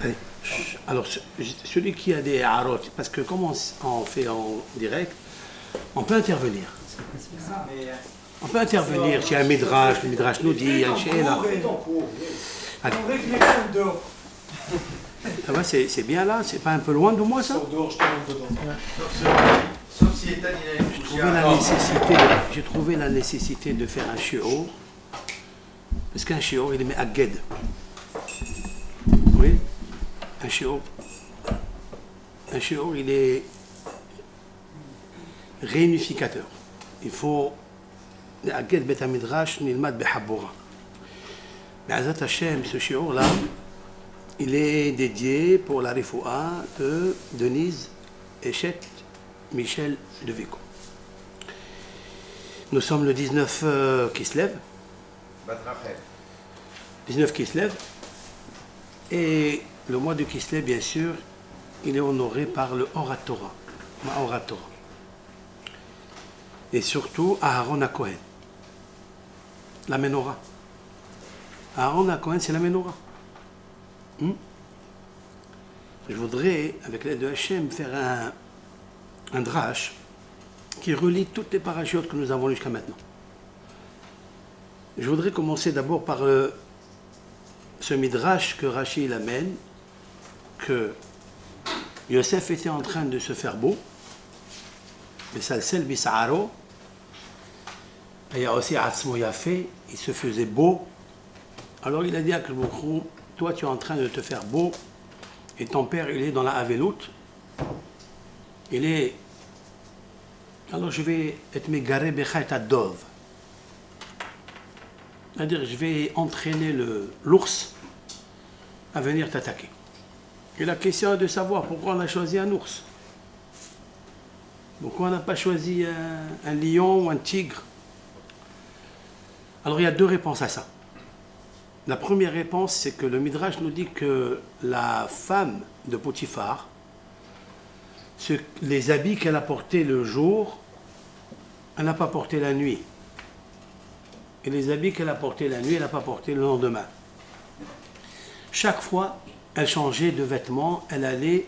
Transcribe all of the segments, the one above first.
Allez. Alors, celui qui a des harot, parce que comme on fait en direct, on peut intervenir. On peut intervenir. S'il y a un midrash, le midrash nous dit, il y a un shéla. Allez. Ça va, c'est bien là, c'est pas un peu loin de moi ça? Sauf si Ethan il a J'ai trouvé la nécessité de faire un shiur, parce qu'un shiur il est me'agged. Oui, un shiur il est réunificateur. Il faut me'agged bet hamidrash nilmad behabura. Be'azat Hashem, ce shiur là, il est dédié pour la refoua de Denise Echet Michel de Vico. Nous sommes le 19 Kislev. 19 Kislev. Et le mois de Kislev, bien sûr, il est honoré par le Oratora. Oratora. Et surtout Aaron HaKohen. La menorah. Aaron HaKohen, c'est la menorah. Je voudrais, avec l'aide de Hachem, faire un drash qui relie toutes les parachutes que nous avons jusqu'à maintenant. Je voudrais commencer d'abord par ce midrash que Rashi amène, que Yosef était en train de se faire beau, Besalsel Bisa'aro, il y a aussi Atzmo Yafé, il se faisait beau. Alors il a dit à Koukou, toi tu es en train de te faire beau, et ton père il est dans la Havelout, il est. Alors je vais être mégaré bechat adov. C'est-à-dire je vais entraîner l'ours à venir t'attaquer. Et la question est de savoir pourquoi on a choisi un ours. Pourquoi on n'a pas choisi un lion ou un tigre? Alors il y a deux réponses à ça. La première réponse, c'est que le Midrash nous dit que la femme de Potiphar, les habits qu'elle a portés le jour, elle n'a pas porté la nuit. Et les habits qu'elle a portés la nuit, elle n'a pas porté le lendemain. Chaque fois, elle changeait de vêtements, elle allait,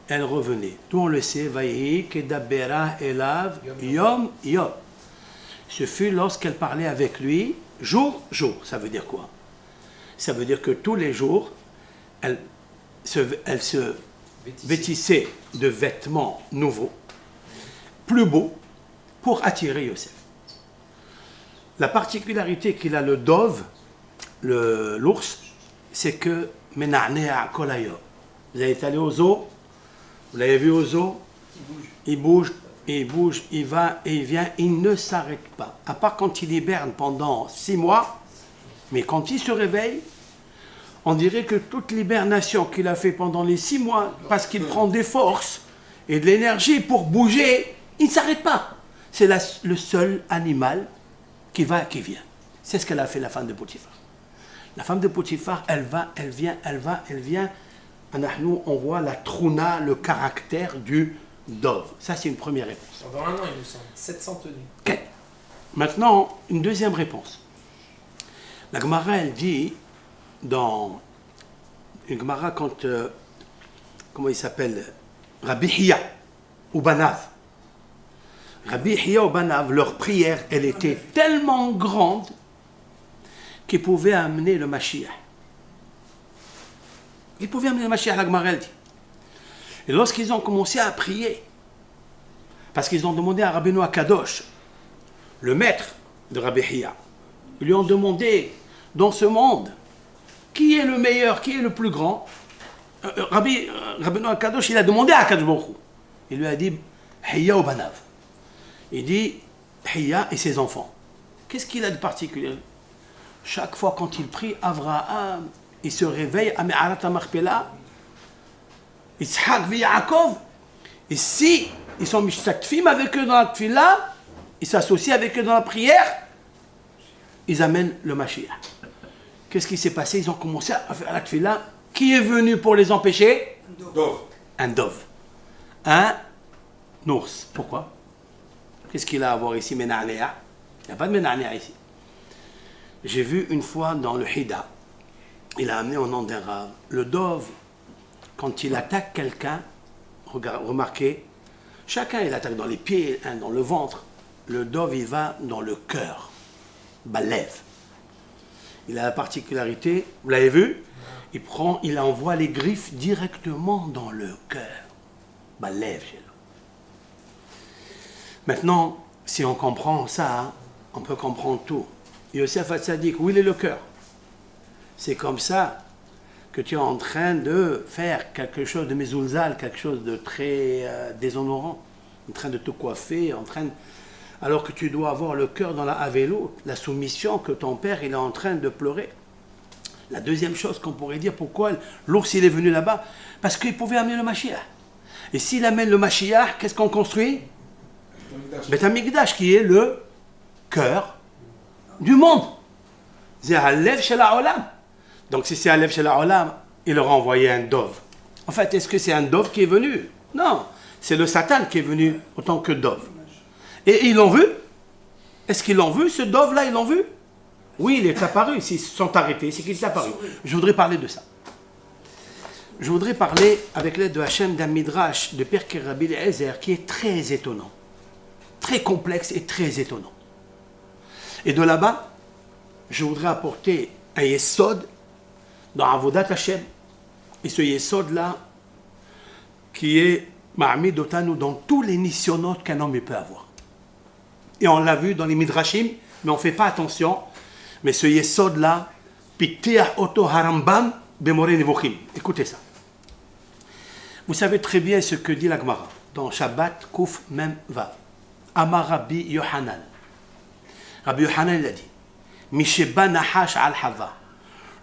elle revenait. Tout on le sait, Vaïhi, Kedabera, Elav, Yom, Yom. Ce fut lorsqu'elle parlait avec lui, jour, jour. Ça veut dire quoi? Ça veut dire que tous les jours, elle se vêtissait de vêtements nouveaux, plus beaux, pour attirer Yosef. La particularité qu'il a le dove, l'ours, c'est que Mena'nea Kolayo. Vous avez été allé au zoo, vous l'avez vu au zoo, il bouge, il va et il vient, il ne s'arrête pas. À part quand il hiberne pendant 6 mois, mais quand il se réveille, on dirait que toute l'hibernation qu'il a fait pendant les 6 mois, parce qu'il prend des forces et de l'énergie pour bouger, il ne s'arrête pas. C'est le seul animal qui va et qui vient. C'est ce qu'elle a fait la femme de Potiphar. La femme de Potiphar, elle va, elle vient, elle va, elle vient. Nous, on voit la trouna, le caractère du dove. Ça, c'est une première réponse. Pendant 1 an, il me semble. 700 tenues. Okay. Maintenant, une deuxième réponse. La Gemara, elle dit, dans une Gemara, quand, comment il s'appelle, Rabbi Hiya ou Banav. Rabbi Hiya ou Banav, leur prière, elle était tellement grande qu'ils pouvaient amener le Mashiach. Ils pouvaient amener le Mashiach, la Gemara, elle dit. Et lorsqu'ils ont commencé à prier, parce qu'ils ont demandé à Rabbeinu Akadosh, le maître de Rabbi Hiya, ils lui ont demandé, dans ce monde, qui est le meilleur, qui est le plus grand? Rabbeinu Akadosh, il a demandé à Akadosh Baruch Hu. Il lui a dit, Hiya ou Banav. Il dit, Hiya et ses enfants. Qu'est-ce qu'il a de particulier? Chaque fois quand il prie, Avraham, il se réveille à Me'arat HaMachpelah, Yitzhak et Yaakov, et si ils sont mishtakfim avec eux dans la tefila, ils s'associent avec eux dans la prière, ils amènent le Mashiach. Qu'est-ce qui s'est passé? Ils ont commencé à faire la tefila. Qui est venu pour les empêcher? Un dove. Un ours. Pourquoi? Qu'est-ce qu'il a à voir ici, Mena'nea? Il n'y a pas de Mena'nea ici. J'ai vu une fois dans le Hida, il a amené au nom d'un rave. Le dove, quand il attaque quelqu'un, remarquez, chacun il attaque dans les pieds, un dans le ventre. Le dove, il va dans le cœur, balève. Il a la particularité, vous l'avez vu, il envoie les griffes directement dans le cœur. Balève chez lui. Maintenant, si on comprend ça, hein, on peut comprendre tout. Youssef al-Sadiq, où il est le cœur? C'est comme ça que tu es en train de faire quelque chose de mézoulzal, quelque chose de très déshonorant, en train de te coiffer, alors que tu dois avoir le cœur dans la avélo, la soumission que ton père il est en train de pleurer. La deuxième chose qu'on pourrait dire, pourquoi l'ours il est venu là-bas? Parce qu'il pouvait amener le Mashiach. Et s'il amène le Mashiach, qu'est-ce qu'on construit? Beth Amikdash, qui est le cœur du monde. C'est Halev Shel Ha'olam. Donc si c'est Halev Shel Ha'olam, il aura envoyé un dove. En fait, est-ce que c'est un dove qui est venu? Non, c'est le Satan qui est venu autant que dove. Et ils l'ont vu? Est-ce qu'ils l'ont vu, ce dove-là, ils l'ont vu? Oui, il est apparu. S'ils se sont arrêtés, c'est qu'il est apparu. Je voudrais parler de ça. Je voudrais parler, avec l'aide de Hachem, d'un midrash de Pirkei Rabbi Eliezer qui est très étonnant. Très complexe et très étonnant. Et de là-bas, je voudrais apporter un yesod dans Avodat Hashem. Et ce yesod-là, qui est Ma'amid Otanu dans tous les nisyonotes qu'un homme peut avoir. Et on l'a vu dans les midrashim, mais on ne fait pas attention. Mais ce yesod-là, Pitiah Oto Harambam Bemore Nevochim. Écoutez ça. Vous savez très bien ce que dit la Gemara dans Shabbat Kouf Mem Vav. Amar Rabbi Yohanan. Rabbi Yohanan il a dit Misheba Nahash al Hava.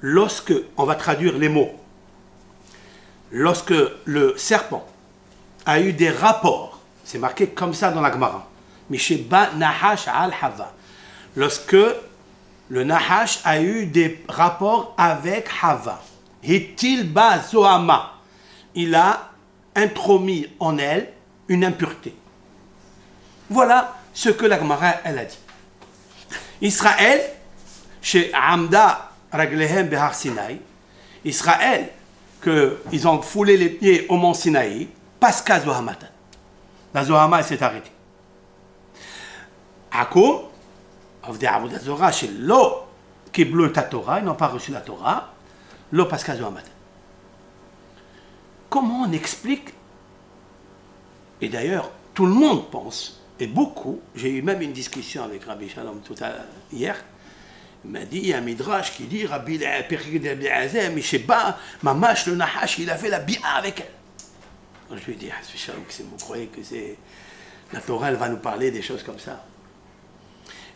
Lorsque, on va traduire les mots, lorsque le serpent a eu des rapports, c'est marqué comme ça dans la Gemara, Misheba Nahash al Hava. Lorsque le Nahash a eu des rapports avec Hava, Hitil ba Zohama, il a intromis en elle une impureté. Voilà ce que la Gemara elle a dit. Israël, chez Amda Raglehem Behar Sinaï, Israël, qu'ils ont foulé les pieds au mont Sinaï, parce qu'à Zohamatan. La Zohama elle s'est arrêtée. Akoum, Avdei Avodah Zorah, chez Lo, qui bleu ta Torah, ils n'ont pas reçu la Torah, Lo parce qu'à Zohamatan. Comment on explique? Et d'ailleurs, tout le monde pense, et beaucoup, j'ai eu même une discussion avec Rabbi Shalom tout à l'heure, hier, il m'a dit, il y a un midrash qui dit, Rabbi Azem, Misheba, Mamash, le Nahash, il a fait la bi'a avec elle. Je lui ai dit, vous croyez que c'est la Torah, elle va nous parler des choses comme ça?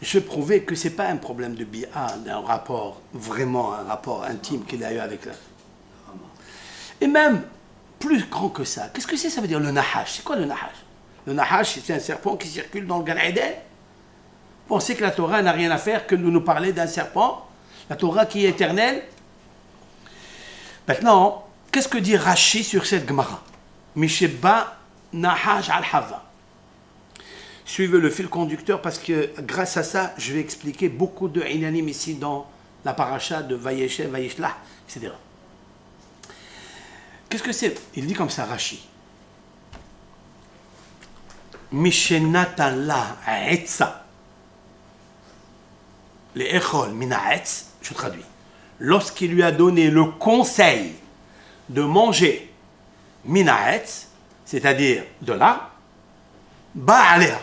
Je prouvais que ce n'est pas un problème de bi'a, d'un rapport, vraiment un rapport intime qu'il a eu avec la. Et même, plus grand que ça, qu'est-ce que c'est, ça veut dire le Nahash? C'est quoi le Nahash? Le Nahash, c'est un serpent qui circule dans le Gan Eden. Pensez que la Torah n'a rien à faire que de nous parler d'un serpent, la Torah qui est éternelle. Maintenant, qu'est-ce que dit Rashi sur cette Gemara? Misheba Nahash al-Hava. Suivez le fil conducteur parce que grâce à ça, je vais expliquer beaucoup de inanim ici dans la paracha de Vayeshev, Vayishlah, etc. Qu'est-ce que c'est? Il dit comme ça, Rashi. Mishenatan la etza. Les echol minaetz, je traduis. Lorsqu'il lui a donné le conseil de manger minaetz, c'est-à-dire de l'arbre, ba'alea.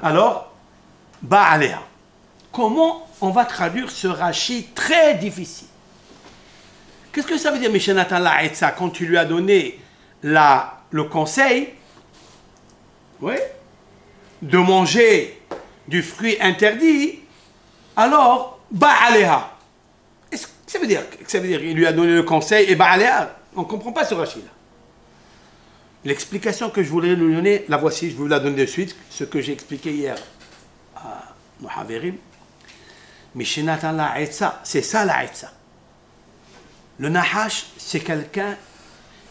Alors, ba'alea. Comment on va traduire ce Rashi très difficile? Qu'est-ce que ça veut dire, Mishenatan la etza, quand tu lui as donné le conseil, oui, de manger du fruit interdit, alors, ba'aleha. Qu'est-ce que ça veut dire? Il lui a donné le conseil et ba'aleha. On ne comprend pas ce Rashi-là. L'explication que je voulais lui donner, la voici, je vais vous la donner de suite, ce que j'ai expliqué hier à Mohaverim. Mishenatan la etza, c'est ça la etza. Le Nahash, c'est quelqu'un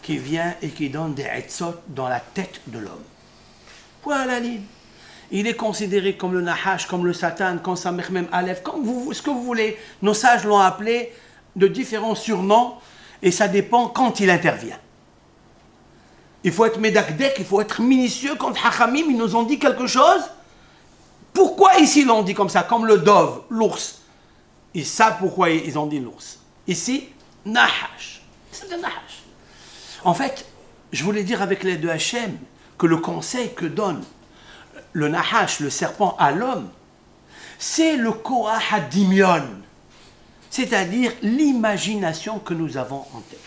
qui vient et qui donne des etzot dans la tête de l'homme. Point à la ligne. Il est considéré comme le Nahash, comme le Satan, comme Samech Mem Aleph, comme ce que vous voulez. Nos sages l'ont appelé de différents surnoms et ça dépend quand il intervient. Il faut être médakdek, il faut être minutieux. Quand Hachamim, ils nous ont dit quelque chose, pourquoi ici l'on dit comme ça, comme le dove, l'ours. Ils savent pourquoi ils ont dit l'ours. Ici, Nahash. C'est le Nahash. En fait, je voulais dire avec l'aide de Hachem que le conseil que donne le Nahash, le serpent à l'homme, c'est le Koach Hadimion, c'est-à-dire l'imagination que nous avons en tête.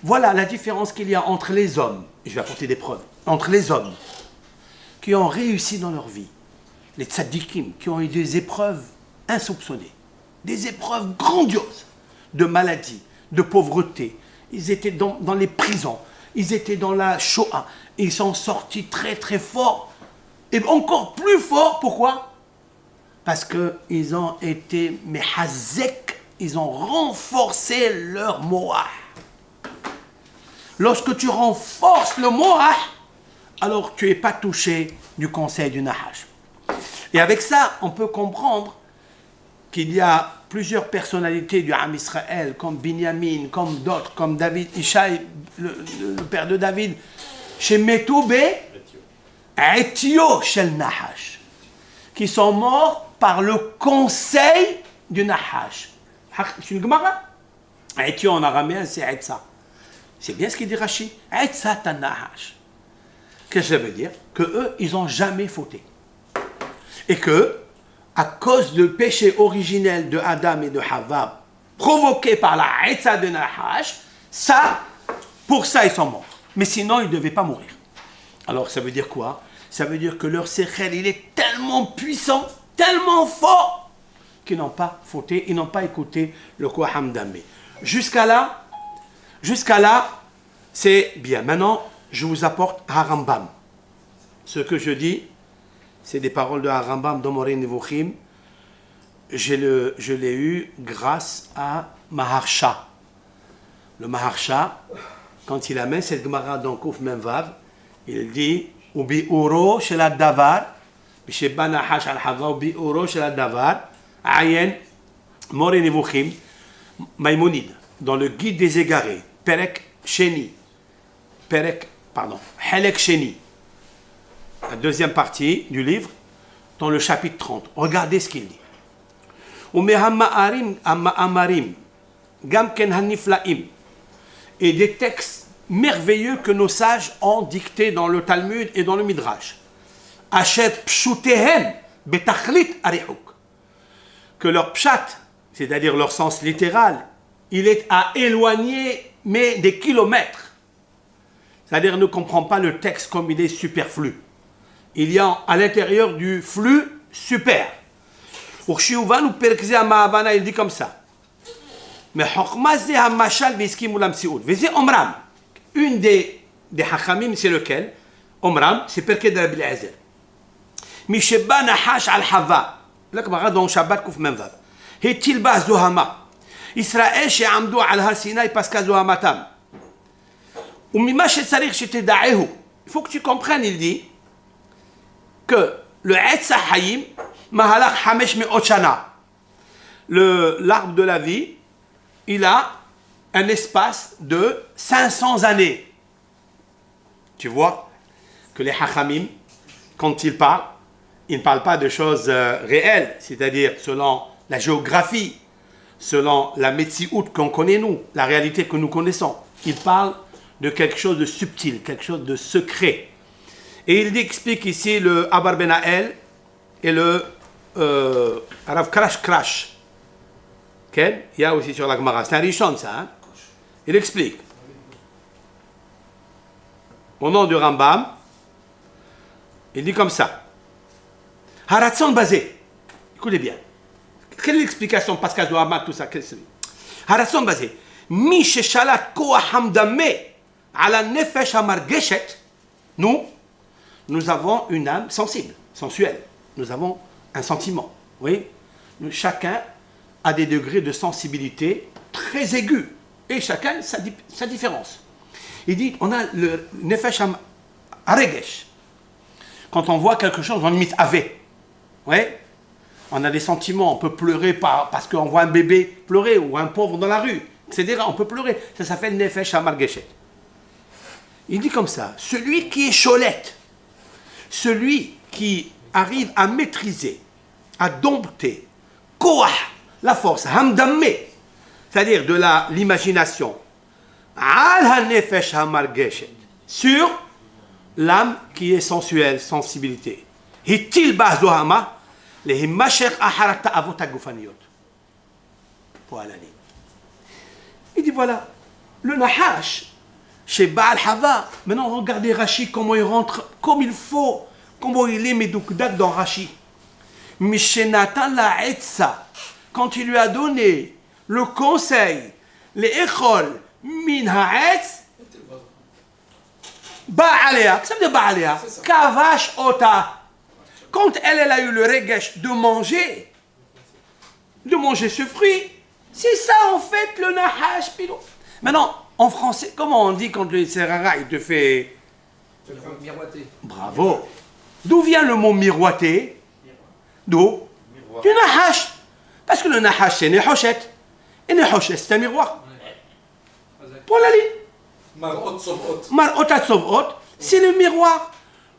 Voilà la différence qu'il y a entre les hommes, et je vais apporter des preuves, entre les hommes qui ont réussi dans leur vie, les tzadikim, qui ont eu des épreuves insoupçonnées, des épreuves grandioses de maladie, de pauvreté. Ils étaient dans les prisons, ils étaient dans la Shoah, ils sont sortis très très forts, et encore plus forts, pourquoi ? Parce qu'ils ont été mehazek, ils ont renforcé leur moah. Lorsque tu renforces le moah, alors tu n'es pas touché du conseil du Nahash. Et avec ça, on peut comprendre qu'il y a plusieurs personnalités du Ham Israël, comme Binyamin, comme d'autres, comme David, Ishaï, le père de David, chez Metoubé, Etio chez le Nahash, qui sont morts par le conseil du Nahash. C'est une Gemara. Etio en araméen, c'est Etsa. C'est bien ce qu'il dit Rashi. Etsa ta Nahash. Qu'est-ce que ça veut dire? Que eux, ils n'ont jamais fauté. Et que, à cause du péché originel de Adam et de Hava, provoqué par la Etsa de Nahash, ça, pour ça, ils sont morts. Mais sinon, ils ne devaient pas mourir. Alors, ça veut dire quoi? Ça veut dire que leur sechel, il est tellement puissant, tellement fort, qu'ils n'ont pas fauté, ils n'ont pas écouté le Koacham Damé. Jusqu'à là, c'est bien. Maintenant, je vous apporte Harambam. Ce que je dis, c'est des paroles de Harambam dans Moreh Nevuchim. Je l'ai eu grâce à Maharsha. Le Maharsha, quand il amène cette Gemara dans Kouf Memvav, il dit Ubi uro shel davar, b'sheba nahash al hava, ubi uro shel davar, ayen Moreh Nevuchim, Maïmonide, dans le Guide des égarés, Halek Sheni, la deuxième partie du livre, dans le chapitre 30. Regardez ce qu'il dit. Et des textes merveilleux que nos sages ont dictés dans le Talmud et dans le Midrash. Que leur pshat, c'est-à-dire leur sens littéral, il est à éloigner, mais des kilomètres. C'est-à-dire ne comprend pas le texte comme il est superflu. Il y a à l'intérieur du flux super. Il dit comme ça. Mais une des hachamim, c'est lequel? Omram, c'est Perkei de Rabbi Eliezer. Misheba nahash al hava. Là, dans Shabbat Kouf Memvav. Hetilba zohama. Israël she'amdu al har Sinai paska zohamatam. Umima she'tzarich she'tedaehu. Il faut que tu comprennes, il dit, que le Etz HaHayim, Mahalach Hamesh Me'ot Shana, l'arbre de la vie, il a un espace de 500 années. Tu vois que les Hachamim, quand ils parlent, ils ne parlent pas de choses réelles, c'est-à-dire selon la géographie, selon la Metsiout qu'on connaît nous, la réalité que nous connaissons. Ils parlent de quelque chose de subtil, quelque chose de secret. Et il explique ici le Abar Benael et le Rav Crash. Okay? Il y a aussi sur la Gemara. C'est un Rishon, ça. Hein? Il explique. Au nom du Rambam, il dit comme ça. Haratson basé. Écoutez bien. Quelle est l'explication Pascal Zohamat, tout ça? Haratson basé. Mi sheshalat koacham dameh ala nefesh hamargeshet. Nous avons une âme sensible, sensuelle. Nous avons un sentiment. Oui? Chacun a des degrés de sensibilité très aigus. Et chacun sa différence. Il dit, on a le nefesh haregesh. Quand on voit quelque chose, on limite avec. Oui? On a des sentiments, on peut pleurer parce qu'on voit un bébé pleurer ou un pauvre dans la rue, etc. On peut pleurer. Ça s'appelle Nefesh HaMargeshet. Il dit comme ça, celui qui est cholette, celui qui arrive à maîtriser, à dompter, koah, la force, hamdamme, c'est-à-dire de l'imagination, al-nefesh ha-margeshet, sur l'âme qui est sensuelle, sensibilité. Hitil ba'zohama, les himmashek aharat ta'avot ha-gufaniyot. Voilà. Il dit voilà, le nahash, chez Baal Hava, maintenant regardez Rashi, comment il rentre, comme il faut, comment il est Medoukdak dans Rashi. Mishenatan la etza, quand il lui a donné le conseil, les écoles, min ha'etz, ba'alea, ça veut dire ba'alea, kavash ota. Quand elle a eu le regesh de manger ce fruit, c'est ça en fait le nahash pilou. Maintenant, en français, comment on dit quand le serrara il te fait miroiter. Bravo. D'où vient le mot miroiter? D'où? Du nahash. Parce que le nahash c'est nehoshet. Et nehoshet c'est un miroir. Pour la ligne. Mar'ot atzovot, c'est le miroir.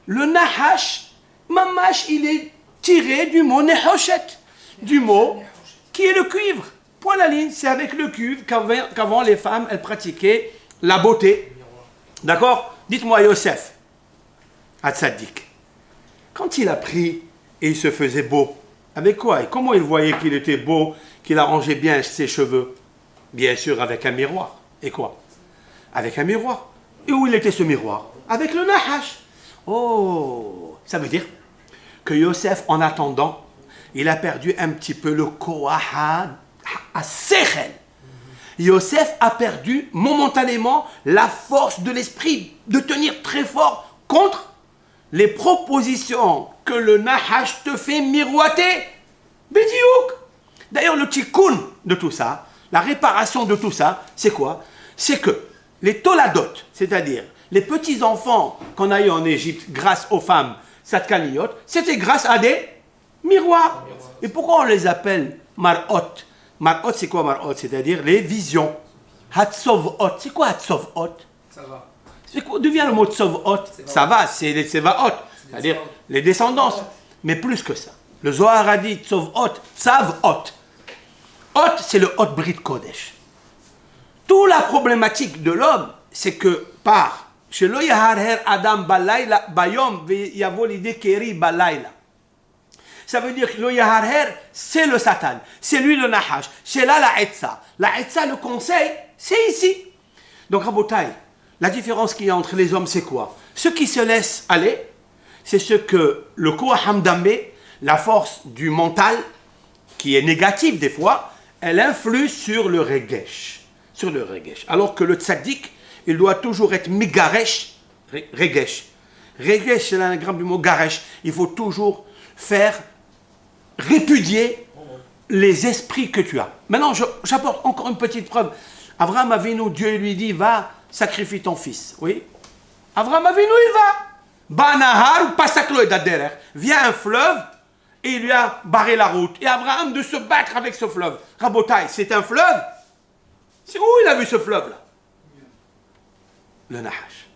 Le nahash, mamash, il est tiré du mot nehoshet. Du mot qui est le cuivre. Point la ligne, c'est avec le cuivre qu'avant les femmes, elles pratiquaient la beauté. D'accord? Dites-moi Yosef, Hatzadik, quand il a pris et il se faisait beau, avec quoi? Et comment il voyait qu'il était beau, qu'il arrangeait bien ses cheveux? Bien sûr, avec un miroir. Et quoi? Avec un miroir. Et où il était ce miroir? Avec le nahash. Oh, ça veut dire que Yosef, en attendant, il a perdu un petit peu le koahad à Sechel. Yosef a perdu momentanément la force de l'esprit de tenir très fort contre les propositions que le nahash te fait miroiter. Bédiouk. D'ailleurs, le tikkun de tout ça, la réparation de tout ça, c'est quoi? C'est que les toladot, c'est-à-dire les petits-enfants qu'on a eu en Égypte grâce aux femmes satkaniyot, c'était grâce à des miroirs. Et pourquoi on les appelle mar'ot? Mar'ot, c'est quoi mar'ot? C'est-à-dire les visions. Hatzovot, c'est quoi hatzovot? Ça va. D'où vient le mot tzovot? Ça va, c'est les tsevaot, c'est-à-dire les descendances. Mais plus que ça. Le Zohar a dit tzovot, tzavot. Hot, c'est le hot brit kodesh. Toute la problématique de l'homme, c'est que par chez lo yaharher adam balayla bayom yavo l'idée keri balayla. Ça veut dire que le Yaharher, c'est le Satan. C'est lui le Nahash. C'est là la Etza. La Etza, le conseil, c'est ici. Donc, Rabotai, la différence qu'il y a entre les hommes, c'est quoi? Ceux qui se laissent aller, c'est ce que le Koah Hamdambe, la force du mental, qui est négative des fois, elle influe sur le Regesh. Sur le Regesh. Alors que le Tzaddik, il doit toujours être Migaresh, Regesh. Regesh, c'est l'anagramme du mot Garesh. Il faut toujours faire répudier les esprits que tu as. Maintenant, j'apporte encore une petite preuve. Abraham Avinu, Dieu lui dit, va, sacrifie ton fils. Oui. Abraham Avinu, il va. Banahar, pasaklo et daderer. Vient un fleuve et il lui a barré la route. Et Abraham de se battre avec ce fleuve. Rabotai, c'est un fleuve. C'est où il a vu ce fleuve-là? Le Nahash.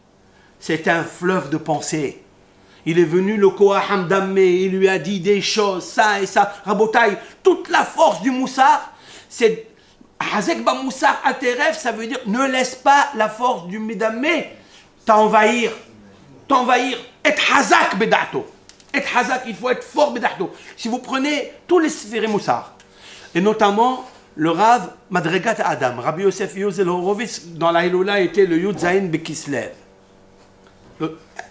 C'est un fleuve de pensée. Il est venu le Koah Hamdameh, il lui a dit des choses, ça et ça. Rabotai, toute la force du Moussar, c'est Hazek ba Moussar Ateref, ça veut dire ne laisse pas la force du Midameh t'envahir. Et Hazak bedato. Et Hazak, il faut être fort bedato. Si vous prenez tous les sphères Moussar, et notamment le Rav Madregat Adam, Rabbi Yosef Yozel Horowitz, dans la Hilula était le Yud Zayin Bekislev.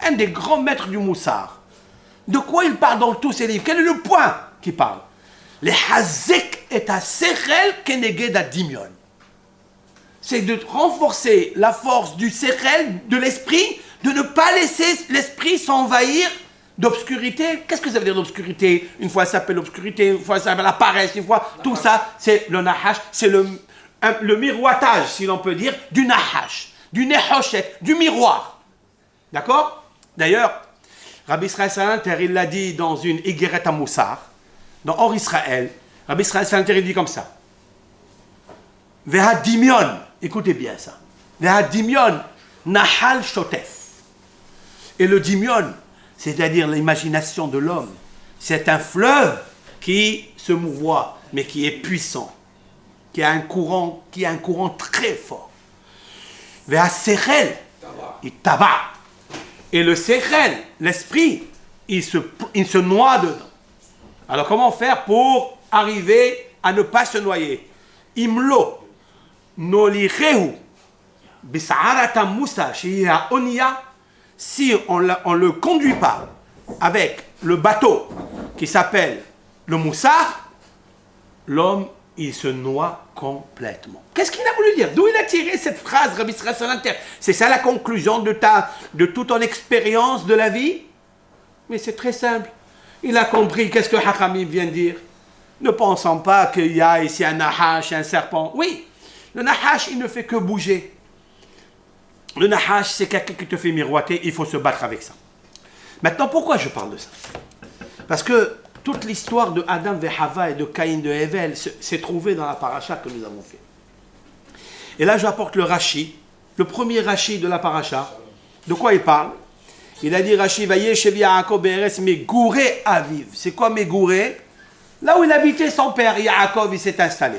Un des grands maîtres du Moussar. De quoi il parle dans tous ses livres? Quel est le point qu'il parle? Les Hazek et à Sechel keneged adimion. C'est de renforcer la force du Sechel, de l'esprit, de ne pas laisser l'esprit s'envahir d'obscurité. Qu'est-ce que ça veut dire d'obscurité? Une fois ça s'appelle l'obscurité, une fois ça s'appelle la paresse, une fois tout ça, c'est le Nahash, c'est le miroitage, si l'on peut dire, du Nahash, du Nehoshet, du miroir. D'accord? D'ailleurs, Rabbi Israël Salanter, il l'a dit dans une Igeret à Moussar, dans Or Israël, Rabbi Israël Salanter dit comme ça. Vehadimion, écoutez bien ça. Vehadimion, nahal shotef. Et le dimion, c'est-à-dire l'imagination de l'homme, c'est un fleuve qui se mouvoie, mais qui est puissant, qui a un courant très fort. Vehasechel, il tabac. Et le sechel, l'esprit, il se noie dedans. Alors comment faire pour arriver à ne pas se noyer? Imlo, nolichehu, bis'arata musa, shi'a onia. Si on ne le conduit pas avec le bateau qui s'appelle le moussar, l'homme, il se noie complètement. Qu'est-ce qu'il a voulu dire? D'où il a tiré cette phrase, Rabbi Israël Salanter? C'est ça la conclusion de toute ton expérience de la vie? Mais c'est très simple. Il a compris qu'est-ce que Hachamim vient de dire. Ne pensons pas qu'il y a ici un nahash, un serpent. Oui, le nahash, il ne fait que bouger. Le nahash, c'est quelqu'un qui te fait miroiter, il faut se battre avec ça. Maintenant, pourquoi je parle de ça? Parce que toute l'histoire de Adam et Hava et de Caïn de Hevel s'est trouvée dans la paracha que nous avons fait. Et là, j'apporte le Rashi, le premier Rashi de la paracha. De quoi il parle? Il a dit Rashi, Vayesh Yaakov Be'eretz Megouré Aviv. C'est quoi Megouré? Là où il habitait son père, Yaakov, il s'est installé.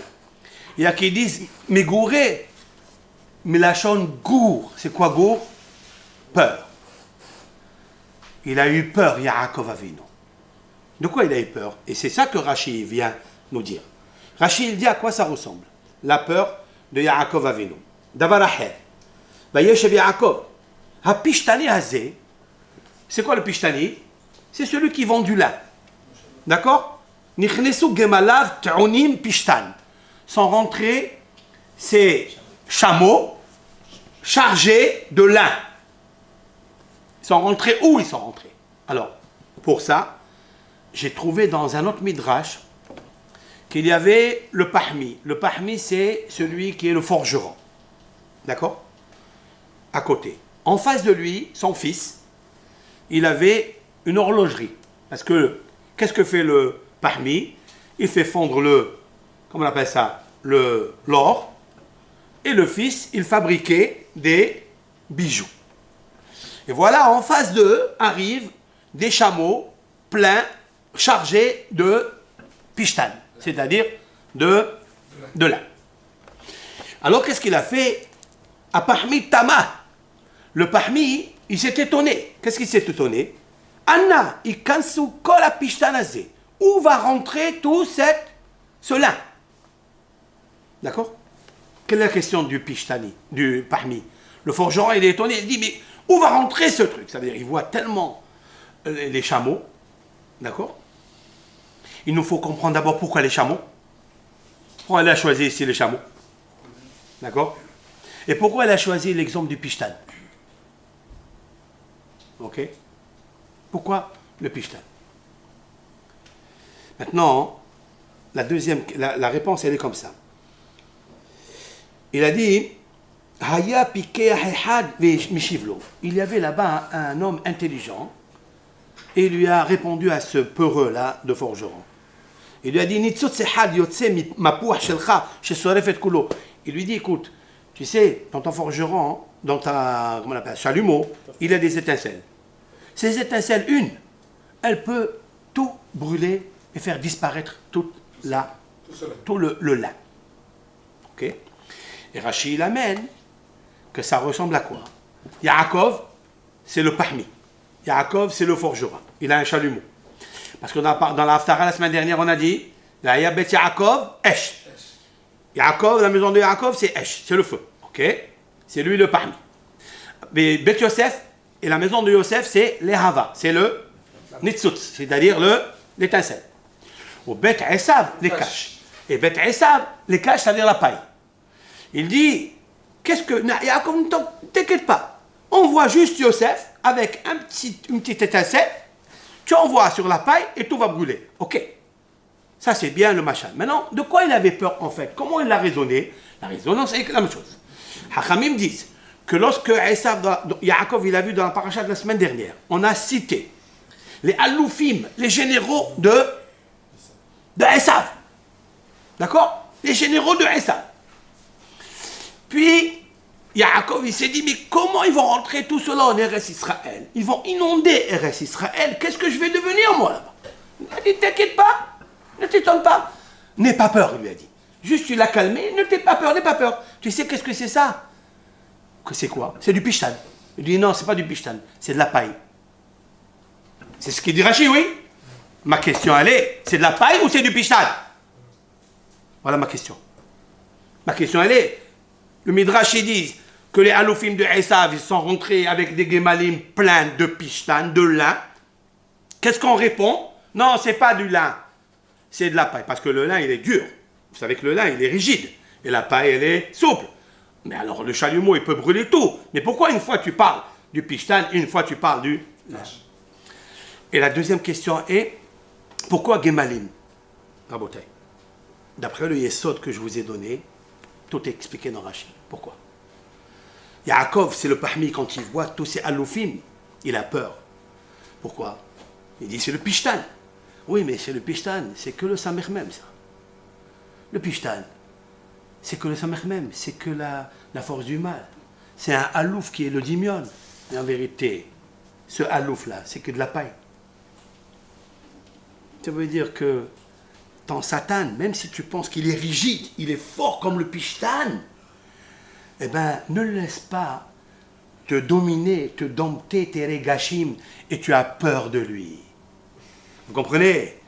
Il y a qui disent Megouré, Milachon Gour. C'est quoi Gour? Peur. Il a eu peur, Yaakov Avinu. De quoi il a eu peur? Et c'est ça que Rashi vient nous dire. Rashi, il dit à quoi ça ressemble? La peur de Yaakov Avinu. Davar aher. Vayesh Yaakov. Ha-pishtani hazeh. C'est quoi le pishtani? C'est celui qui vend du lin. D'accord? Nichnesu gemalav ta'unim pishtan. Sont rentrés ces chameaux chargés de lin. Ils sont rentrés où ils sont rentrés? Alors, pour ça, j'ai trouvé dans un autre midrash qu'il y avait le pahmi. Le pahmi, c'est celui qui est le forgeron. D'accord? À côté. En face de lui, son fils, il avait une horlogerie. Parce que, qu'est-ce que fait le pahmi? Il fait fondre comment on appelle ça? L'or. Et le fils, il fabriquait des bijoux. Et voilà, en face d'eux, arrivent des chameaux pleins, chargés de pishtan, c'est-à-dire de lin. Alors, qu'est-ce qu'il a fait? À Pahmi Tama. Le Pahmi, il s'est étonné. Qu'est-ce qu'il s'est étonné? Anna, ikansu kol pishtanazé. Où va rentrer tout ce lin? D'accord? Quelle est la question du pishtani, du Pahmi? Le forgeron, il est étonné, il dit, mais où va rentrer ce truc? Ça veut dire, il voit tellement les chameaux, d'accord? Il nous faut comprendre d'abord pourquoi les chameaux. Pourquoi elle a choisi ici les chameaux? D'accord? Et pourquoi elle a choisi l'exemple du pishtan? Ok? Pourquoi le pishtan? Maintenant, la réponse, elle est comme ça. Il a dit, il y avait là-bas un homme intelligent et il lui a répondu à ce peureux-là de forgeron. Il lui a dit, il lui dit, écoute, tu sais, dans ton forgeron, dans ta chalumeau, il y a des étincelles. Ces étincelles, elle peut tout brûler et faire disparaître tout le lin. Ok? Et Rashi, il amène que ça ressemble à quoi? Yaakov, c'est le Pahmi. Yaakov, c'est le forgeron. Il a un chalumeau. Parce que dans la Haftara, la semaine dernière, on a dit, la Yabet Yaakov, Esh. Yaakov, la maison de Yaakov, c'est Esh, c'est le feu. Ok? C'est lui le Pahmi. Mais Bet Yosef, et la maison de Yosef, c'est l'Ehava, c'est le Nitzutz, c'est-à-dire l'étincelle. Au Bet Esav, les caches. Et Bet Esav, les caches, c'est-à-dire la paille. Il dit, Yaakov, ne t'inquiète pas. On voit juste Yosef avec une petite étincelle. Tu envoies sur la paille et tout va brûler. Ok. Ça, c'est bien le machin. Maintenant, de quoi il avait peur en fait? Comment il a raisonné? La résonance, c'est la même chose. Hachamim disent que lorsque Yaakov, il a vu dans la paracha de la semaine dernière, on a cité les Aloufim, les généraux de Esav. D'accord? Les généraux de Esav. Puis, Yaakov, il s'est dit, mais comment ils vont rentrer tout cela en Eretz Israël? Ils vont inonder Eretz Israël. Qu'est-ce que je vais devenir, moi, là-bas? Il a dit, t'inquiète pas, ne t'étonne pas. N'aie pas peur, il lui a dit. Juste, tu l'as calmé, ne t'aie pas peur, n'aie pas peur. Tu sais qu'est-ce que c'est ça? Que c'est quoi? C'est du pishtan. Il dit, non, c'est pas du pishtan, c'est de la paille. C'est ce qu'il dit Rachi, oui? Ma question, elle est, c'est de la paille ou c'est du pishtan? Voilà ma question. Ma question, elle est, le Midrash, ils disent que les Aloufim de Esav, ils sont rentrés avec des Gemalim pleins de pishtan, de lin. Qu'est-ce qu'on répond? Non, c'est pas du lin, c'est de la paille. Parce que le lin, il est dur. Vous savez que le lin, il est rigide. Et la paille, elle est souple. Mais alors, le chalumeau, il peut brûler tout. Mais pourquoi une fois tu parles du pishtan, une fois tu parles du lin? Et la deuxième question est, pourquoi Gemalim? Rabotai. D'après le Yesod que je vous ai donné, tout est expliqué dans Rashi. Pourquoi? Yaakov, c'est le parmi, quand il voit tous ces Aloufim, il a peur. Pourquoi? Il dit, c'est le pishtan. Oui, mais c'est le pishtan, c'est que le samer même, ça. Le pishtan, c'est que le samer même, c'est que la force du mal. C'est un alouf qui est le dimion. Mais en vérité, ce alouf-là, c'est que de la paille. Ça veut dire que ton Satan, même si tu penses qu'il est rigide, il est fort comme le pishtan, eh bien, ne le laisse pas te dominer, te dompter tes régachim, et tu as peur de lui. Vous comprenez?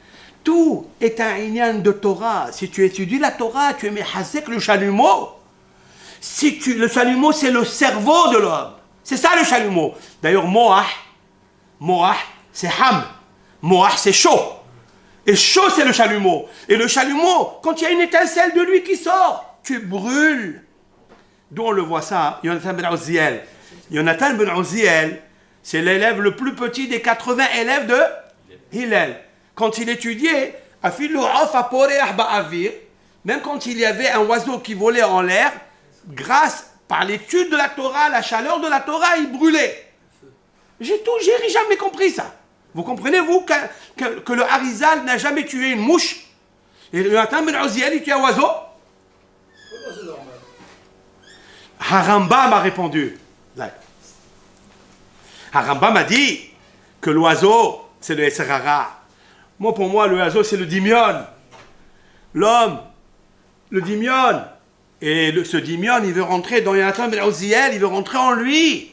Tout est un inyan de Torah. Si tu étudies la Torah, tu es mehazek le chalumeau. Le chalumeau, c'est le cerveau de l'homme. C'est ça le chalumeau. D'ailleurs, Moah, c'est ham. Moah, c'est chaud. Et chaud, c'est le chalumeau. Et le chalumeau, quand il y a une étincelle de lui qui sort, tu brûles. D'où on le voit ça, Yonatan ben Uziel. Yonatan ben Uziel, c'est l'élève le plus petit des 80 élèves de Hillel. Quand il étudiait, même quand il y avait un oiseau qui volait en l'air, grâce par l'étude de la Torah, la chaleur de la Torah, il brûlait. J'ai jamais compris ça. Vous comprenez, vous, que le Harizal n'a jamais tué une mouche? Et Yonatan ben Uziel, il tue un oiseau? Harambam a répondu. Harambam a dit que l'oiseau, c'est le Esserara. Moi, pour moi, l'oiseau, c'est le dimion. L'homme, le dimion. Et ce dimion, il veut rentrer dans Yonatan ben Uziel, il veut rentrer en lui.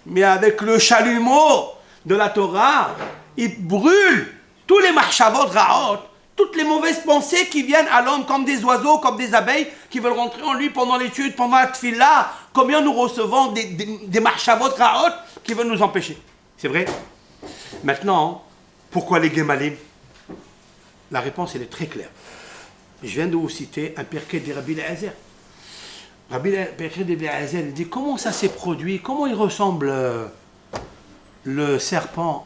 Mais avec le chalumeau de la Torah, il brûle tous les marchavot raot, toutes les mauvaises pensées qui viennent à l'homme comme des oiseaux, comme des abeilles, qui veulent rentrer en lui pendant l'étude, pendant la tfila. Combien nous recevons des marchavot raot qui veulent nous empêcher? C'est vrai? Maintenant, pourquoi les Gemalim? La réponse, elle est très claire. Je viens de vous citer un pirkei de Rabbi Eliezer. Pirkei de Rabbi Eliezer, il dit, comment ça s'est produit? Comment il ressemble le serpent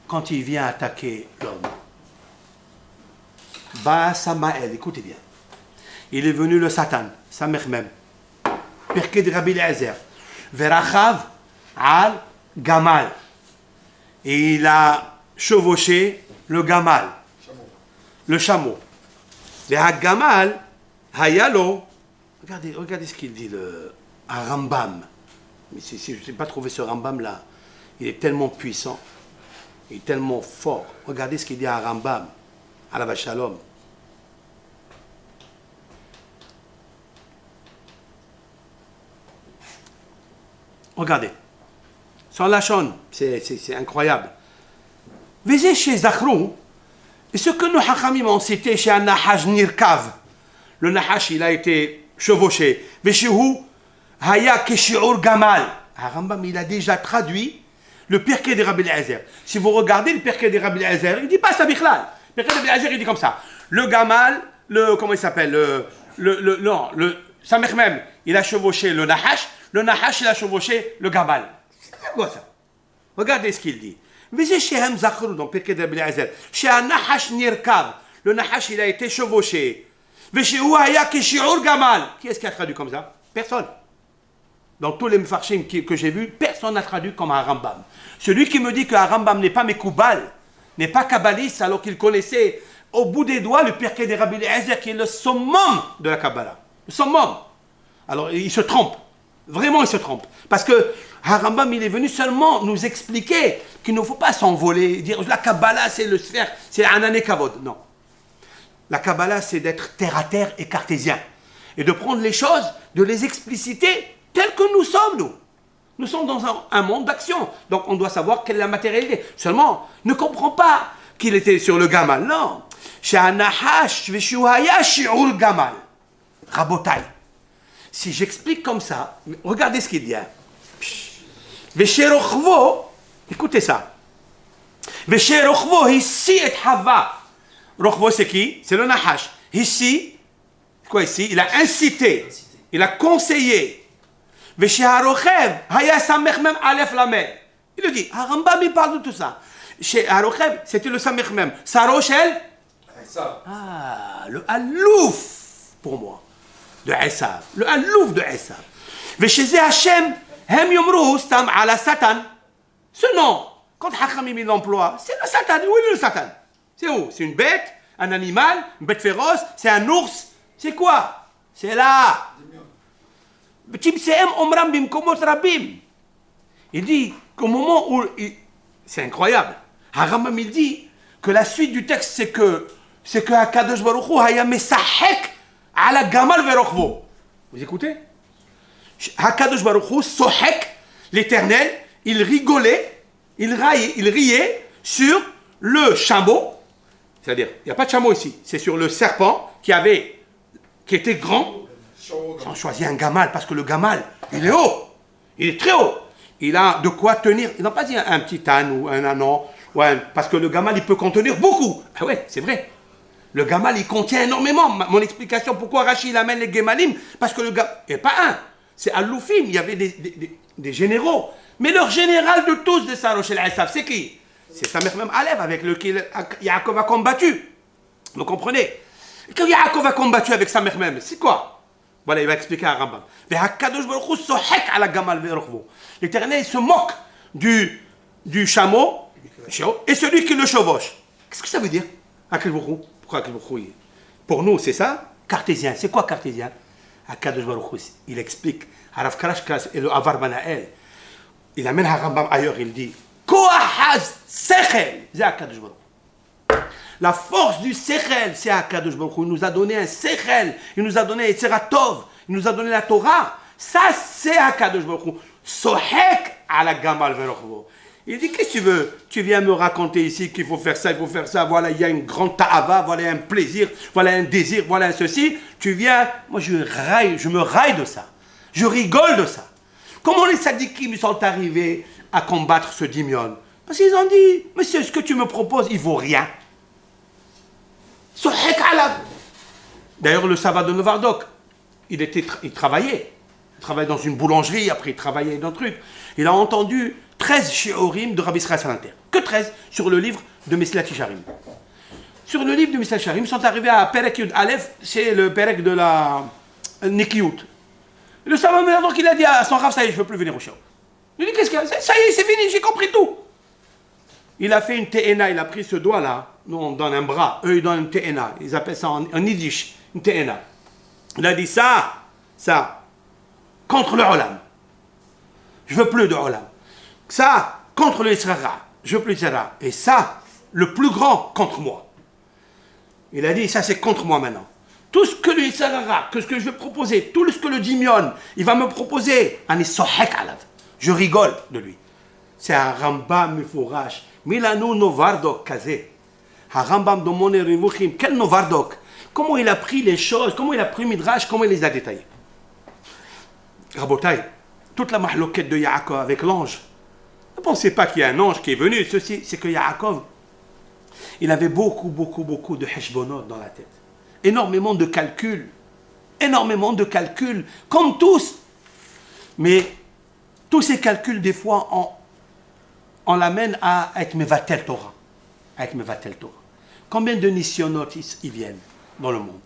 quand il vient attaquer l'homme? Ba Samael, écoutez bien. Il est venu le Satan, Samer même. Pirkei de Rabbi Eliezer. Verachav al Gamal. Et il a chevauché le Gamal. Le chameau. Le Gamal, Hayalo. Regardez ce qu'il dit, le Rambam. Mais si je n'ai pas trouvé ce Rambam là, il est tellement puissant, il est tellement fort. Regardez ce qu'il dit à Rambam, à la Shalom. Regardez. Sans lachon, c'est incroyable. Visez chez Zachrou, et ce que nos Hachamim ont cité chez un Nahash Nirkav, le Nahash il a été chevauché. Veshihu Haya Keshiur Gamal. Rambam il a déjà traduit le Pirkei de Rabbi Eliezer. Si vous regardez le Pirkei de Rabbi Eliezer, il ne dit pas ça bichlal. Le Pirkei de Rabbi Eliezer il dit comme ça. Le Gamal, comment il s'appelle? Le Samer même, il a chevauché le Nahash il a chevauché le Gamal. C'est quoi ça? Regardez ce qu'il dit. Mais chez Hem Zachrou, dans Pirkei de Rabbi Eliezer, chez un Nahash Nirkav, le Nahash il a été chevauché. Chez Ouaya Keshiur Gamal. Qui est-ce qui a traduit comme ça? Personne. Dans tous les Mefarshim que j'ai vus, personne n'a traduit comme un Rambam. Celui qui me dit qu'un Rambam n'est pas Mekoubal, n'est pas kabbaliste, alors qu'il connaissait au bout des doigts le Pirkei de Rabbi Eliezer, qui est le summum de la Kabbalah. Le summum. Alors, il se trompe. Vraiment, il se trompe. Parce que Harambam, il est venu seulement nous expliquer qu'il ne faut pas s'envoler, dire la Kabbalah, c'est le sphère, c'est Anané Kavod. Non. La Kabbalah, c'est d'être terre à terre et cartésien. Et de prendre les choses, de les expliciter telles que nous sommes, nous. Nous sommes dans un monde d'action. Donc, on doit savoir quelle est la matérialité. Seulement, ne comprends pas qu'il était sur le gamal. Non. Sha'anahash veshuhaya shi'ur gamal. Rabotai. Si j'explique comme ça, regardez ce qu'il dit. Vesherochvo, écoutez ça. Vesherochvo ici et Hava. Rochvo c'est qui? C'est le Nahash. Ici, quoi ici? Il a incité, il a conseillé. Vesheharochev, haya samech mem alef lamed. Il le dit. Harambam, il parle de tout ça. Chez Harochev, c'était le samech mem. Sarochel, le alouf pour moi. De Esav, le alouf de Esav. Vesheze Hashem, hem yomru stam ala Satan. Ce nom, quand Hachamim il l'emploie, c'est le Satan. Où est le Satan? C'est où? C'est une bête, un animal, une bête féroce, c'est un ours. C'est quoi? C'est là. Omram bimkomot rabim. Il dit qu'au moment où... C'est incroyable. Harambam il dit que la suite du texte, c'est que HaKadosh Baruch Hu haya mesahek ala gamal verochvo. Vous écoutez? HaKadosh Baruch Hu, Sohek, l'éternel, il rigolait, il riait sur le chameau. C'est-à-dire, il n'y a pas de chameau ici. C'est sur le serpent qui était grand. Ils ont choisi un gamal parce que le gamal, il est haut. Il est très haut. Il a de quoi tenir. Ils n'ont pas dit un petit âne ou un ânon. Parce que le gamal, il peut contenir beaucoup. Ah ouais, c'est vrai. Le gamal, il contient énormément. Mon explication, pourquoi Rachid il amène les gemalim, parce que le gamal, il n'y a pas un. C'est Aloufim, il y avait des généraux. Mais leur général de tous de Sarosh el Esav, c'est qui? C'est Samech Mem Alev, avec lequel Yaakov a combattu. Vous comprenez? Quand Yaakov a combattu avec Samech Mem, c'est quoi? Voilà, il va expliquer à Rambam. L'Éternel se moque du chameau et celui qui le chevauche. Qu'est-ce que ça veut dire? Pourquoi pour nous, c'est ça? Cartésien. C'est quoi cartésien? HaKadosh Baruch Hu, il explique. Harav Karashkas et le Avar Banael. Il amène Harambam ailleurs, il dit Koahaz Sechel. C'est HaKadosh Baruch Hu. La force du Sechel, c'est HaKadosh Baruch Hu. Il nous a donné un Sechel. Il nous a donné Etzeratov. Il nous a donné la Torah. Ça, c'est HaKadosh Baruch Hu. Sohek ala Gamal Verochvo. Il dit, qu'est-ce que tu veux? Tu viens me raconter ici qu'il faut faire ça, il faut faire ça. Voilà, il y a une grande ta'ava, voilà un plaisir, voilà un désir, voilà un ceci. Tu viens, moi je me raille de ça. Je rigole de ça. Comment les sadikim sont arrivés à combattre ce dimion? Parce qu'ils ont dit, monsieur, ce que tu me proposes, il vaut rien. D'ailleurs, le Sava de Novardok, il travaillait. Il travaillait dans une boulangerie, après il travaillait dans un truc. Il a entendu 13 shiurim de Rabbi Israël Salanter. Que 13 sur le livre de Mesilat Yesharim. Sur le livre de Mesilat Yesharim, ils sont arrivés à Perek Yud Aleph, c'est le Perek de la Nikiyut. Le Savameur, donc il a dit à son Rav, ça y est, je ne veux plus venir au shiur. Il dit, qu'est-ce que ça y est, c'est fini, j'ai compris tout. Il a fait une TNA, il a pris ce doigt-là, nous on donne un bras, eux ils donnent une TNA, ils appellent ça en yiddish, une TNA. Il a dit ça, contre le Olam. Je veux plus de Olam. Ça, contre le Israël. Je veux plus d'Israël. Et ça, le plus grand, contre moi. Il a dit, ça c'est contre moi maintenant. Tout ce que le Israël, que ce que je vais proposer, tout ce que le Dimion, il va me proposer, je rigole de lui. C'est un Rambam Mefourash. Milano Novardok Kazé. Un Rambam de Moné Rimuchim. Quel Novardok? Comment il a pris les choses, comment il a pris Midrash, comment il les a détaillés. Rabotai, toute la mahloquette de Yaakov avec l'ange. Ne pensez pas qu'il y a un ange qui est venu. Ceci, c'est que Yaakov, il avait beaucoup de heshbonot dans la tête. Énormément de calculs. Comme tous. Mais tous ces calculs, des fois, on l'amène à être Mevatel Torah. Combien de nissionot ils viennent dans le monde?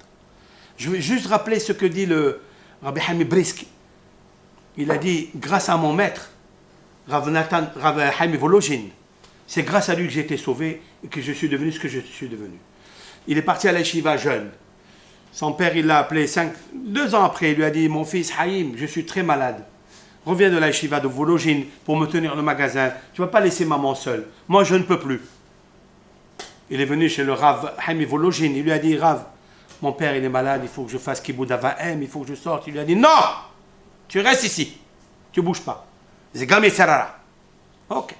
Je vais juste rappeler ce que dit le Rabbi Haim Briski. Il a dit, grâce à mon maître, Rav Haim Volojin, c'est grâce à lui que j'ai été sauvé et que je suis devenu ce que je suis devenu. Il est parti à la yeshiva jeune. Son père, il l'a appelé 2 ans après. Il lui a dit, mon fils Haïm, je suis très malade. Reviens de la yeshiva de Vologine pour me tenir le magasin. Tu ne vas pas laisser maman seule. Moi, je ne peux plus. Il est venu chez le Rav Haïm Vologine. Il lui a dit, Rav, mon père, il est malade. Il faut que je fasse Kiboud Avaim. Il faut que je sorte. Il lui a dit, non, tu restes ici. Tu ne bouges pas. Zegam et Sarara. Ok.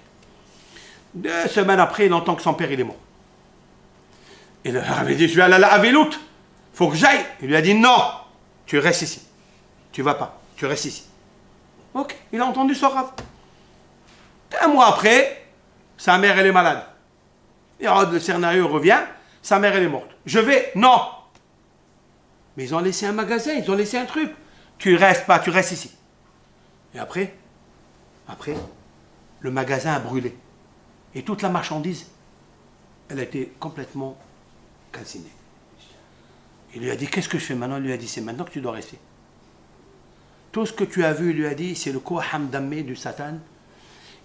2 semaines après, il entend que son père, il est mort. Et le Rav, il dit, je vais aller à la Avelout. Il faut que j'aille. Il lui a dit, non, tu restes ici. Tu ne vas pas. Tu restes ici. Ok. Il a entendu ce Rav. 1 mois après, sa mère, elle est malade. Et le scénario revient. Sa mère, elle est morte. Je vais. Non. Mais ils ont laissé un magasin. Ils ont laissé un truc. Tu restes pas. Tu restes ici. Et après, le magasin a brûlé. Et toute la marchandise, elle a été complètement calcinée. Il lui a dit, qu'est-ce que je fais maintenant? Il lui a dit, c'est maintenant que tu dois rester. Tout ce que tu as vu, il lui a dit, c'est le Koham Dammé du Satan.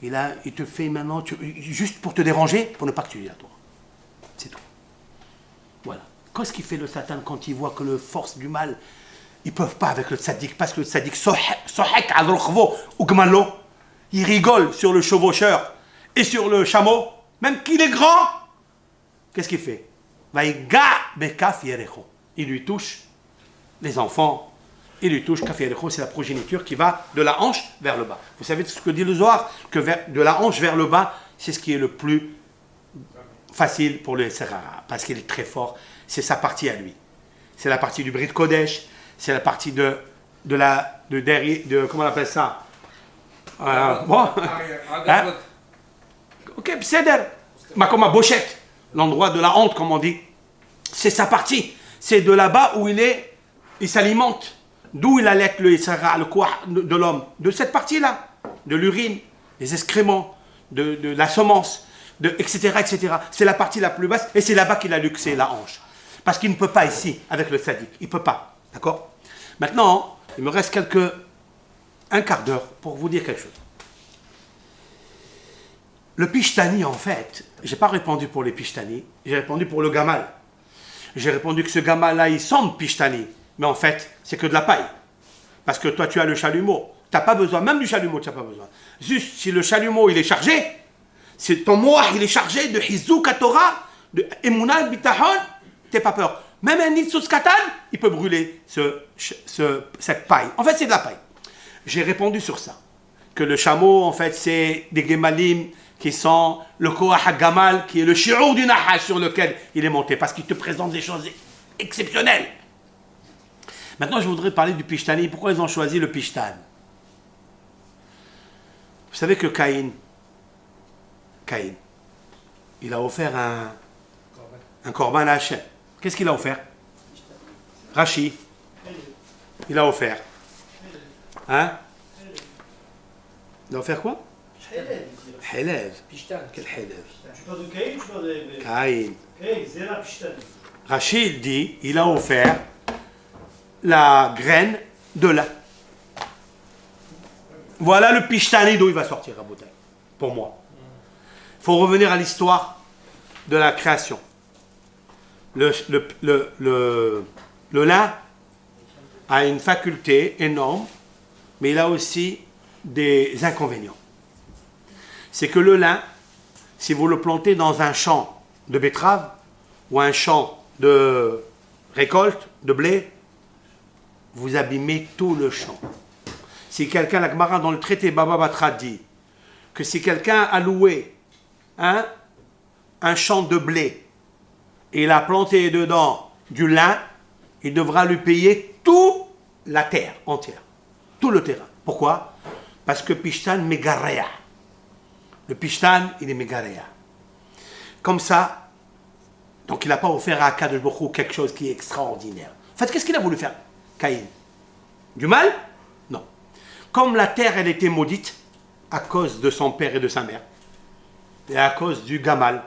Il te fait maintenant, juste pour te déranger, pour ne pas que tu y à toi. C'est tout. Voilà. Qu'est-ce qu'il fait le Satan quand il voit que les forces du mal, ils ne peuvent pas avec le tzaddik, parce que le tzaddik, il rigole sur le chevaucheur et sur le chameau, même qu'il est grand. Qu'est-ce qu'il fait? Il lui touche les enfants, il lui touche Kaf Yerecho, c'est la progéniture qui va de la hanche vers le bas. Vous savez ce que dit le Zohar? Que de la hanche vers le bas, c'est ce qui est le plus facile pour le Serara, parce qu'il est très fort, c'est sa partie à lui. C'est la partie du Brit Kodesh, c'est la partie de comment on appelle ça? Bon. Hein? Ok, Pseder. Makoma Bochette, l'endroit de la honte, comme on dit. C'est sa partie. C'est de là-bas où il s'alimente. D'où il allait le Isra, le quoi de l'homme. De cette partie-là. De l'urine, des excréments, de la semence, etc., etc. C'est la partie la plus basse et c'est là-bas qu'il a luxé la hanche. Parce qu'il ne peut pas ici, avec le tzaddik. Il ne peut pas. D'accord? Maintenant, il me reste un quart d'heure pour vous dire quelque chose. Le pishtani, en fait, je n'ai pas répondu pour les pishtani, j'ai répondu pour le gamal. J'ai répondu que ce gamal-là, il semble pishtani, mais en fait, c'est que de la paille. Parce que toi, tu as le chalumeau. Tu n'as pas besoin, même du chalumeau, tu n'as pas besoin. Juste, si le chalumeau, il est chargé, c'est ton moah, il est chargé de Hizouk Torah, de Emunah Bitahon, tu n'as pas peur. Même un Nitsus Katan, il peut brûler cette paille. En fait, c'est de la paille. J'ai répondu sur ça. Que le chameau, en fait, c'est des gemalim qui sont le Koach Gamal, qui est le shi'ur du Nahash sur lequel il est monté, parce qu'il te présente des choses exceptionnelles. Maintenant, je voudrais parler du Pishtani. Pourquoi ils ont choisi le Pishtan? Vous savez que Caïn, il a offert un korban à Hachem. Qu'est-ce qu'il a offert? Rashi. Il a offert. Hein? Il a offert quoi? Helev. Quel Helev? Tu parles de Caïn ou tu parles de... Caïn. Caïn, c'est la Pishtani. Rachid dit, il a offert la graine de lin. Voilà le Pishtani d'où il va sortir à Bouteille, pour moi. Il faut revenir à l'histoire de la création. Le lin a une faculté énorme, mais il a aussi des inconvénients. C'est que le lin, si vous le plantez dans un champ de betterave ou un champ de récolte, de blé, vous abîmez tout le champ. Si quelqu'un, la Gemara dans le traité Baba Batra dit que si quelqu'un a loué un champ de blé et il a planté dedans du lin, il devra lui payer toute la terre entière, tout le terrain. Pourquoi? Parce que Pishtan Megareya. Le Pishtan, il est Megareya. Comme ça, donc il n'a pas offert à Kadosh Baruch Hu quelque chose qui est extraordinaire. En fait, qu'est-ce qu'il a voulu faire, Caïn? Du mal? Non. Comme la terre, elle était maudite à cause de son père et de sa mère, et à cause du Gamal,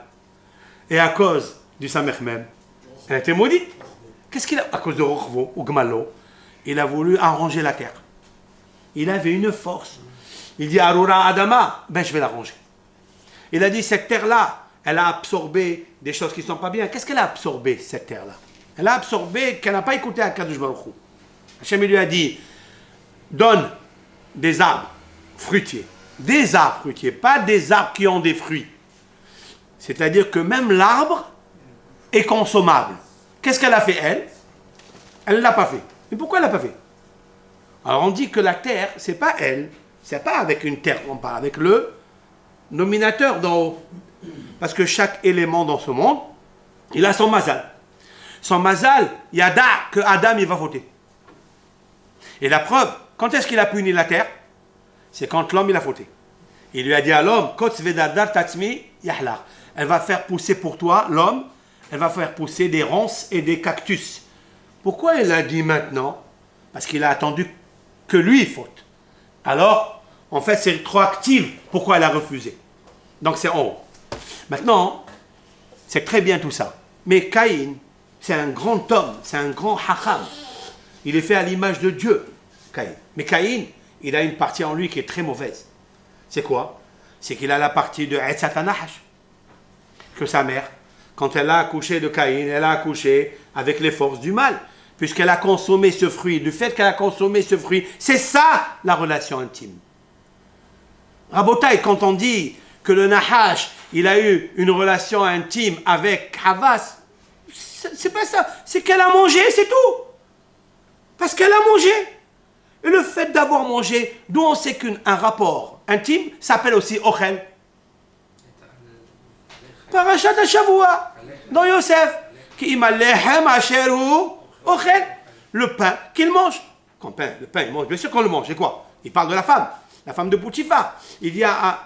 et à cause du Samer même, elle était maudite. Qu'est-ce qu'il a? À cause de Rochvo ou Gmalo, il a voulu arranger la terre. Il avait une force. Il dit Arura Adama, ben je vais l'arranger. Il a dit cette terre-là, elle a absorbé des choses qui ne sont pas bien. Qu'est-ce qu'elle a absorbé, cette terre-là? Elle a absorbé qu'elle n'a pas écouté Akadosh Baruch Hu. Hachem lui a dit, donne des arbres fruitiers. Des arbres fruitiers, pas des arbres qui ont des fruits. C'est-à-dire que même l'arbre est consommable. Qu'est-ce qu'elle a fait, elle? Elle ne l'a pas fait. Mais pourquoi elle ne l'a pas fait? Alors on dit que la terre, c'est pas elle. C'est pas avec une terre qu'on parle, avec le nominateur d'en haut. Parce que chaque élément dans ce monde, il a son mazal. Son mazal, il y a que Adam, il va voter. Et la preuve, quand est-ce qu'il a puni la terre? C'est quand l'homme, il a fauté. Il lui a dit à l'homme, elle va faire pousser pour toi, l'homme, elle va faire pousser des ronces et des cactus. Pourquoi il l'a dit maintenant? Parce qu'il a attendu que lui faute. Alors, en fait, c'est rétroactif. Pourquoi elle a refusé? Donc c'est en haut. Maintenant, c'est très bien tout ça. Mais Caïn, c'est un grand homme, c'est un grand hacham. Il est fait à l'image de Dieu, Caïn. Mais Caïn, il a une partie en lui qui est très mauvaise. C'est quoi? C'est qu'il a la partie de Etzatanahash. Que sa mère, quand elle a accouché de Caïn, elle a accouché avec les forces du mal. Puisqu'elle a consommé ce fruit. Du fait qu'elle a consommé ce fruit, c'est ça la relation intime. Rabotaï, quand on dit que le Nahash, il a eu une relation intime avec Havas, c'est pas ça. C'est qu'elle a mangé, c'est tout. Parce qu'elle a mangé. Et le fait d'avoir mangé, d'où on sait qu'un rapport intime s'appelle aussi Ochel. Parashat Shavua, dans Yosef, qui ima lehem asher hu ochel, le pain qu'il mange. Quand le pain, il mange, bien sûr qu'on le mange. Et quoi? Il parle de la femme de Potiphar. Il y a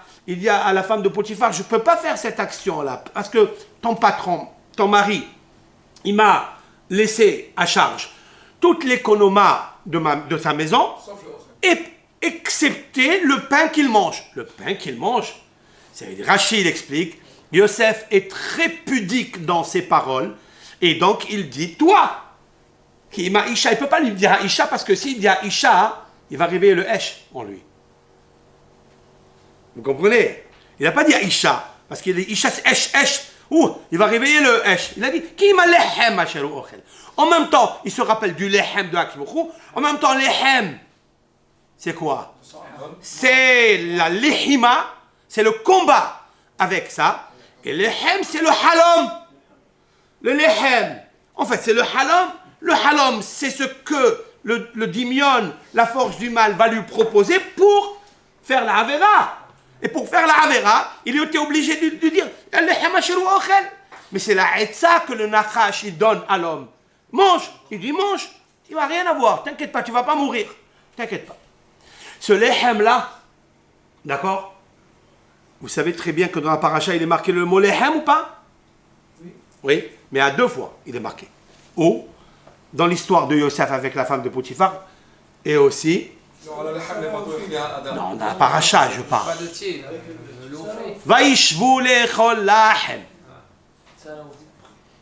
à la femme de Potiphar, je ne peux pas faire cette action-là, parce que ton patron, ton mari, il m'a laissé à charge toute l'économa de sa maison, excepté le pain qu'il mange. Le pain qu'il mange, Rachid explique, Yosef est très pudique dans ses paroles, et donc il dit, toi, qui m'a Isha, il ne peut pas lui dire à Isha, parce que s'il dit à Isha, il va réveiller le Esh en lui. Vous comprenez? Il n'a pas dit à Isha, parce qu'il dit Isha c'est Esh. Ouh, il va réveiller le Esh. Il a dit, qui m'a lehem asheru ochel. En même temps, il se rappelle du lehem de Akshmouchou. En même temps, lehem, c'est quoi? C'est la lehima, c'est le combat avec ça. Et lehem, c'est le halom. Le lehem, en fait, c'est le halom. Le halom, c'est ce que le dimion, la force du mal, va lui proposer pour faire la avera. Et pour faire la avera, il était obligé de dire lehem asheru ochel. Mais c'est la etza que le Nachash il donne à l'homme. Mange. Il dit mange. Il ne va rien avoir. T'inquiète pas, tu ne vas pas mourir. T'inquiète pas. Ce lehem-là, d'accord? Vous savez très bien que dans la paracha, il est marqué le mot lehem ou pas? Oui, mais à 2 fois, il est marqué. Ou, dans l'histoire de Yosef avec la femme de Potiphar, et aussi... Non, dans la paracha, je parle. Vaishvu lechol lahem.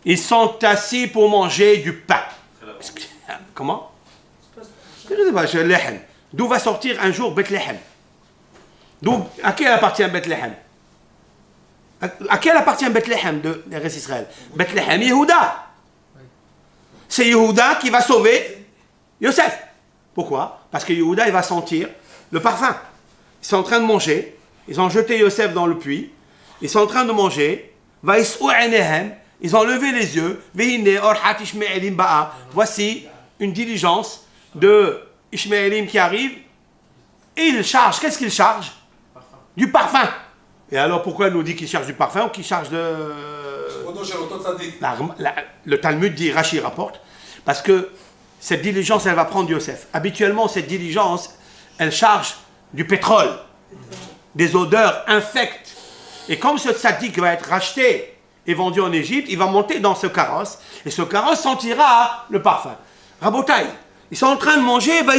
Ils sont assis pour manger du pain. Comment? Je ne sais pas, lehem. D'où va sortir un jour Bethléem? À qui appartient Bethléem? À qui appartient Bethléem de l'Eretz Israël? Bethléem, Yehuda. C'est Yehuda qui va sauver Yosef. Pourquoi? Parce que Yehuda, il va sentir le parfum. Ils sont en train de manger. Ils ont jeté Yosef dans le puits. Ils sont en train de manger. Ils ont levé les yeux. Voici une diligence de Ishmaélim qui arrive. Et il charge. Qu'est-ce qu'il charge? Du parfum. Et alors pourquoi il nous dit qu'il charge du parfum ou qu'il charge de... Le Talmud dit, Rashi rapporte, parce que cette diligence, elle va prendre Yosef. Habituellement, cette diligence, elle charge du pétrole, des odeurs infectes. Et comme ce tzaddik va être racheté et vendu en Égypte, il va monter dans ce carrosse, et ce carrosse sentira le parfum. Rabotaï, ils sont en train de manger, mais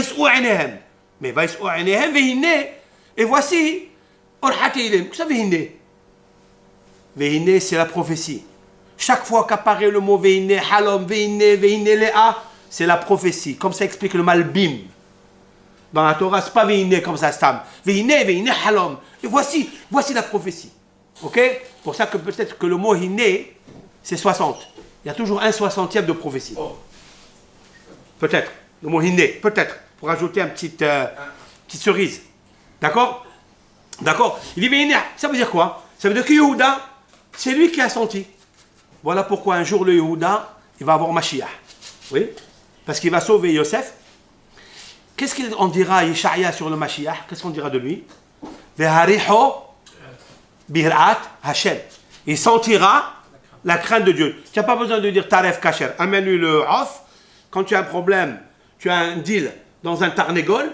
et voici, qu'est-ce que Vehine, c'est la prophétie. Chaque fois qu'apparaît le mot Vehine, Halom, Vehine, Léa, c'est la prophétie. Comme ça explique le Malbim. Dans la Torah, c'est pas Vehine comme ça, Stam. Vehine, Halom. Et voici la prophétie. Ok? Pour ça que peut-être que le mot hinné, c'est 60. Il y a toujours un 60e de prophétie. Peut-être. Le mot hinné, peut-être. Pour ajouter petite cerise. D'accord? D'accord? Il dit, mais hinné, ça veut dire quoi? Ça veut dire que Yehuda, c'est lui qui a senti. Voilà pourquoi un jour le Yehuda, il va avoir Mashiach. Oui? Parce qu'il va sauver Yosef. Qu'est-ce qu'on dira à Yeshaya sur le Mashiach? Qu'est-ce qu'on dira de lui? Vehariho bir'at Hashem. Il sentira la crainte de Dieu. Tu n'as pas besoin de dire Taref Kacher. Amène-lui le off. Quand tu as un problème, tu as un deal dans un tarnégol.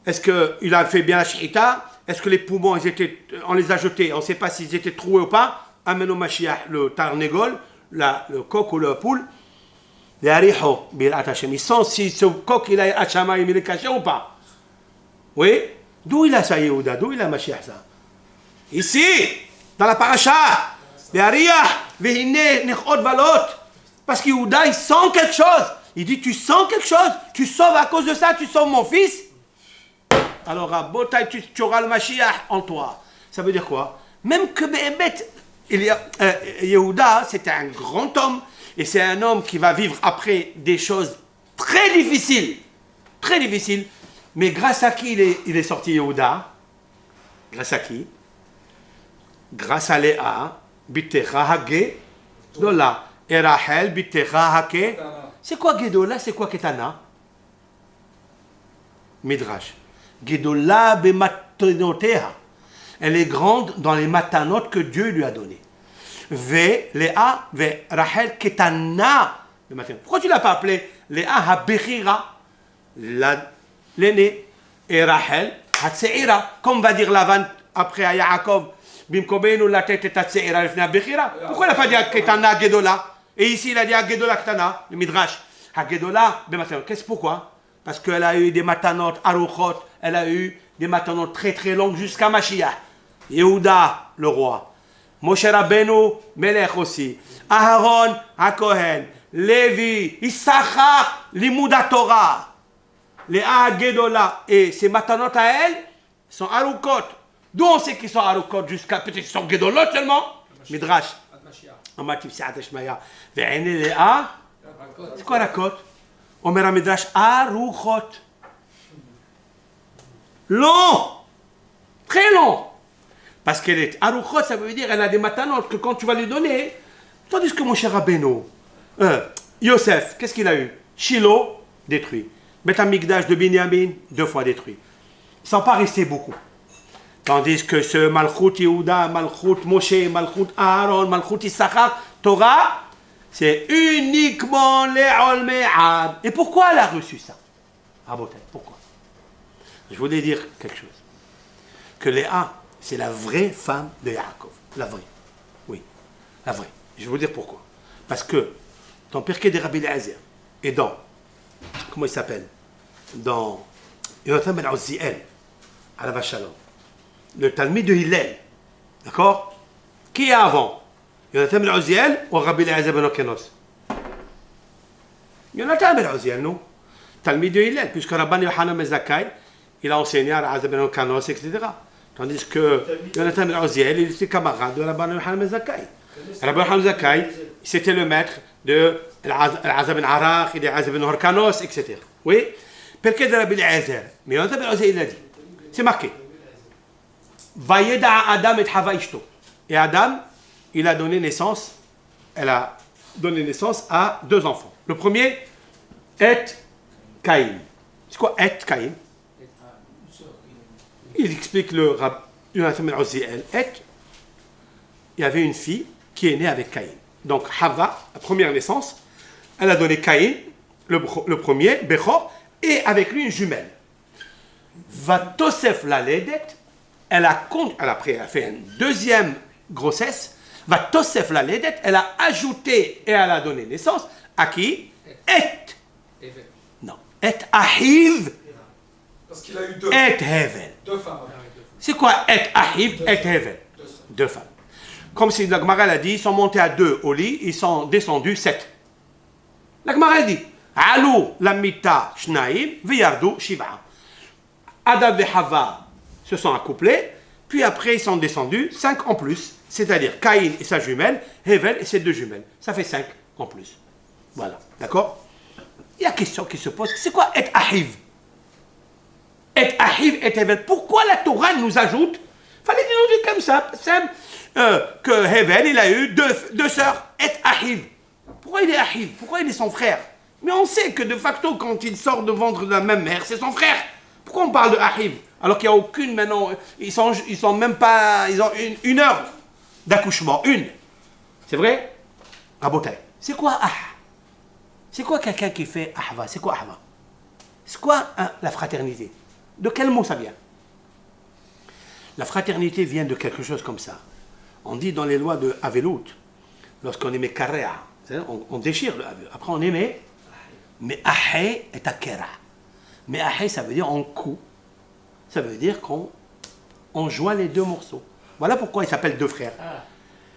Est-ce qu'il a fait bien la shita? Est-ce que les poumons, on les a jetés? On ne sait pas s'ils étaient troués ou pas. Amène au Mashiach le tarnégol, le coq ou le poule. Il sent si ce coq il a Hachamaïm, il est caché ou pas. Oui? D'où il a ça, Yehuda? D'où il a Mashiach ça? Ici, dans la paracha. Parce que Yehuda, il sent quelque chose. Il dit, tu sens quelque chose? Tu sauves à cause de ça, tu sauves mon fils? Alors, à Botaï, tu auras le Mashiach en toi. Ça veut dire quoi? Même que Béhémet, Yehuda, c'était un grand homme. Et c'est un homme qui va vivre après des choses très difficiles. Très difficiles. Mais grâce à qui il est sorti Yehuda? Grâce à qui? Grâce à Léa. Bitera hage. Dola. Et Rachel. Bitera hake. C'est quoi Gedola? C'est quoi Ketana? Midrash. Gedola bematanotea. Elle est grande dans les matanotes que Dieu lui a données. Léa, Rachel, Ketana. Pourquoi tu ne l'as pas appelé Léa Habechira, l'aîné, et Rachel, Hatseira, comme va dire Lavan après à Yaakov, Bimkobenu la tête est Hatseira, Bechira. Pourquoi il n'a pas dit Ketana, Gedola? Et ici il a dit Gedola, Ketana, le Midrash. Gedola, qu'est-ce pourquoi? Parce qu'elle a eu des matanotes, Aruchot, elle a eu des matanotes très très longues jusqu'à Mashiach. Yehuda, le roi. Moshe Rabbeinu, Melech aussi. Aharon, HaKohen. Lévi, Issachar, Limouda Torah. Les Gedola et ces matanot à elle sont Arukot. D'où on sait qu'ils sont Arukot jusqu'à peut-être qu'ils sont Gedolot seulement? Midrash. Amatif Siat Eshmaya. Ve'ene Léa. C'est quoi Rakot? Omer Midrash Aruchot. Long. Très long. Parce qu'elle est Aruchot, ça veut dire qu'elle a des matanotes que quand tu vas lui donner, tandis que mon cher Rabbeinu, Yosef, qu'est-ce qu'il a eu? Shiloh, détruit. Beth Amikdash de Binyamin, 2 fois détruit. Ils ne sont pas restés beaucoup. Tandis que ce Malchut Yehuda, Malchut Moshe, Malchut Aaron, Malchut Issachar, Torah, c'est uniquement les Olme'ad. Et pourquoi elle a reçu ça? Ah bon, pourquoi? Je voulais dire quelque chose. Que Léa, c'est la vraie femme de Yaakov. La vraie. Oui, la vraie. Je vais vous dire pourquoi. Parce que dans Pirkei de Rabbi Eliezer et dans, comment il s'appelle? Dans Yonatan ben Uzziel, à la Vachalom, le Talmud de Hillel, d'accord? Qui est avant? Yonatan ben Uzziel ou Rabbi Eliezer ben Okenos? Yonatan ben Uzziel, non? Talmud de Hillel, puisque Rabban Yohanan ben Zakkai, il a enseigné à Rabbi ben Okenos, etc. Tandis que Yonatan ben Uzziel, il était camarade de Rabban Yohanan ben Zakkai. Rabban Yohanan ben Zakkai, c'était le maître de Al-Azab ben Arach, de Azab ben Horkanos, etc. Oui? Pirkei de Rabbi Eliezer. Mais Yonatan ben Uzziel, il a dit. C'est marqué. Vayeda Adam et Hava Ishto. Et Adam, il a donné naissance, elle a donné naissance à 2 enfants. Le premier, Et Caïn. C'est quoi Et Caïn? Il explique le Yonatan ben Uzziel. Et, il y avait une fille qui est née avec Caïn. Donc Hava, la première naissance, elle a donné Caïn, le premier, Bechor, et avec lui une jumelle. Vatosef la ledet, elle a fait une deuxième grossesse. Vatosef la ledet, elle a ajouté et elle a donné naissance à qui? Et. Non. Et Ahiv. Parce qu'il a eu 2. Et Hevel. 2 femmes. C'est quoi Et Ahiv, Et Hevel? 2 femmes. Comme si la Gemara a dit, ils sont montés à 2 au lit, ils sont descendus 7. La Gemara a dit, Alou lamita shnaim viyardu shiva. Adam et Hava se sont accouplés, Puis après, ils sont descendus, 5 en plus. C'est-à-dire Caïn et sa jumelle, Hevel et ses 2 jumelles. Ça fait 5 en plus. Voilà, d'accord? Il y a une question qui se pose, c'est quoi être Ahiv? Et Ahiv et Hevel. Pourquoi la Torah nous ajoute? Fallait nous dire comme ça, simple, que Hevel, il a eu deux sœurs, et Ahiv. Pourquoi il est Ahiv? Pourquoi il est son frère? Mais on sait que de facto, quand il sort de ventre de la même mère, c'est son frère. Pourquoi on parle de Ahiv? Alors qu'il n'y a aucune maintenant, ils sont même pas, ils ont une heure d'accouchement, une. C'est vrai? Rabotai. C'est quoi Ah? C'est quoi quelqu'un qui fait Ahva? C'est quoi Ahva? C'est quoi la fraternité? De quel mot ça vient? La fraternité vient de quelque chose comme ça. On dit dans les lois de Avelout, lorsqu'on aimait Karrea, on déchire le Avelout. Après on aimait, mais Ahé est Akera. Mais Ahé, ça veut dire on coupe. Ça veut dire qu'on joint les 2 morceaux. Voilà pourquoi ils s'appellent 2 frères.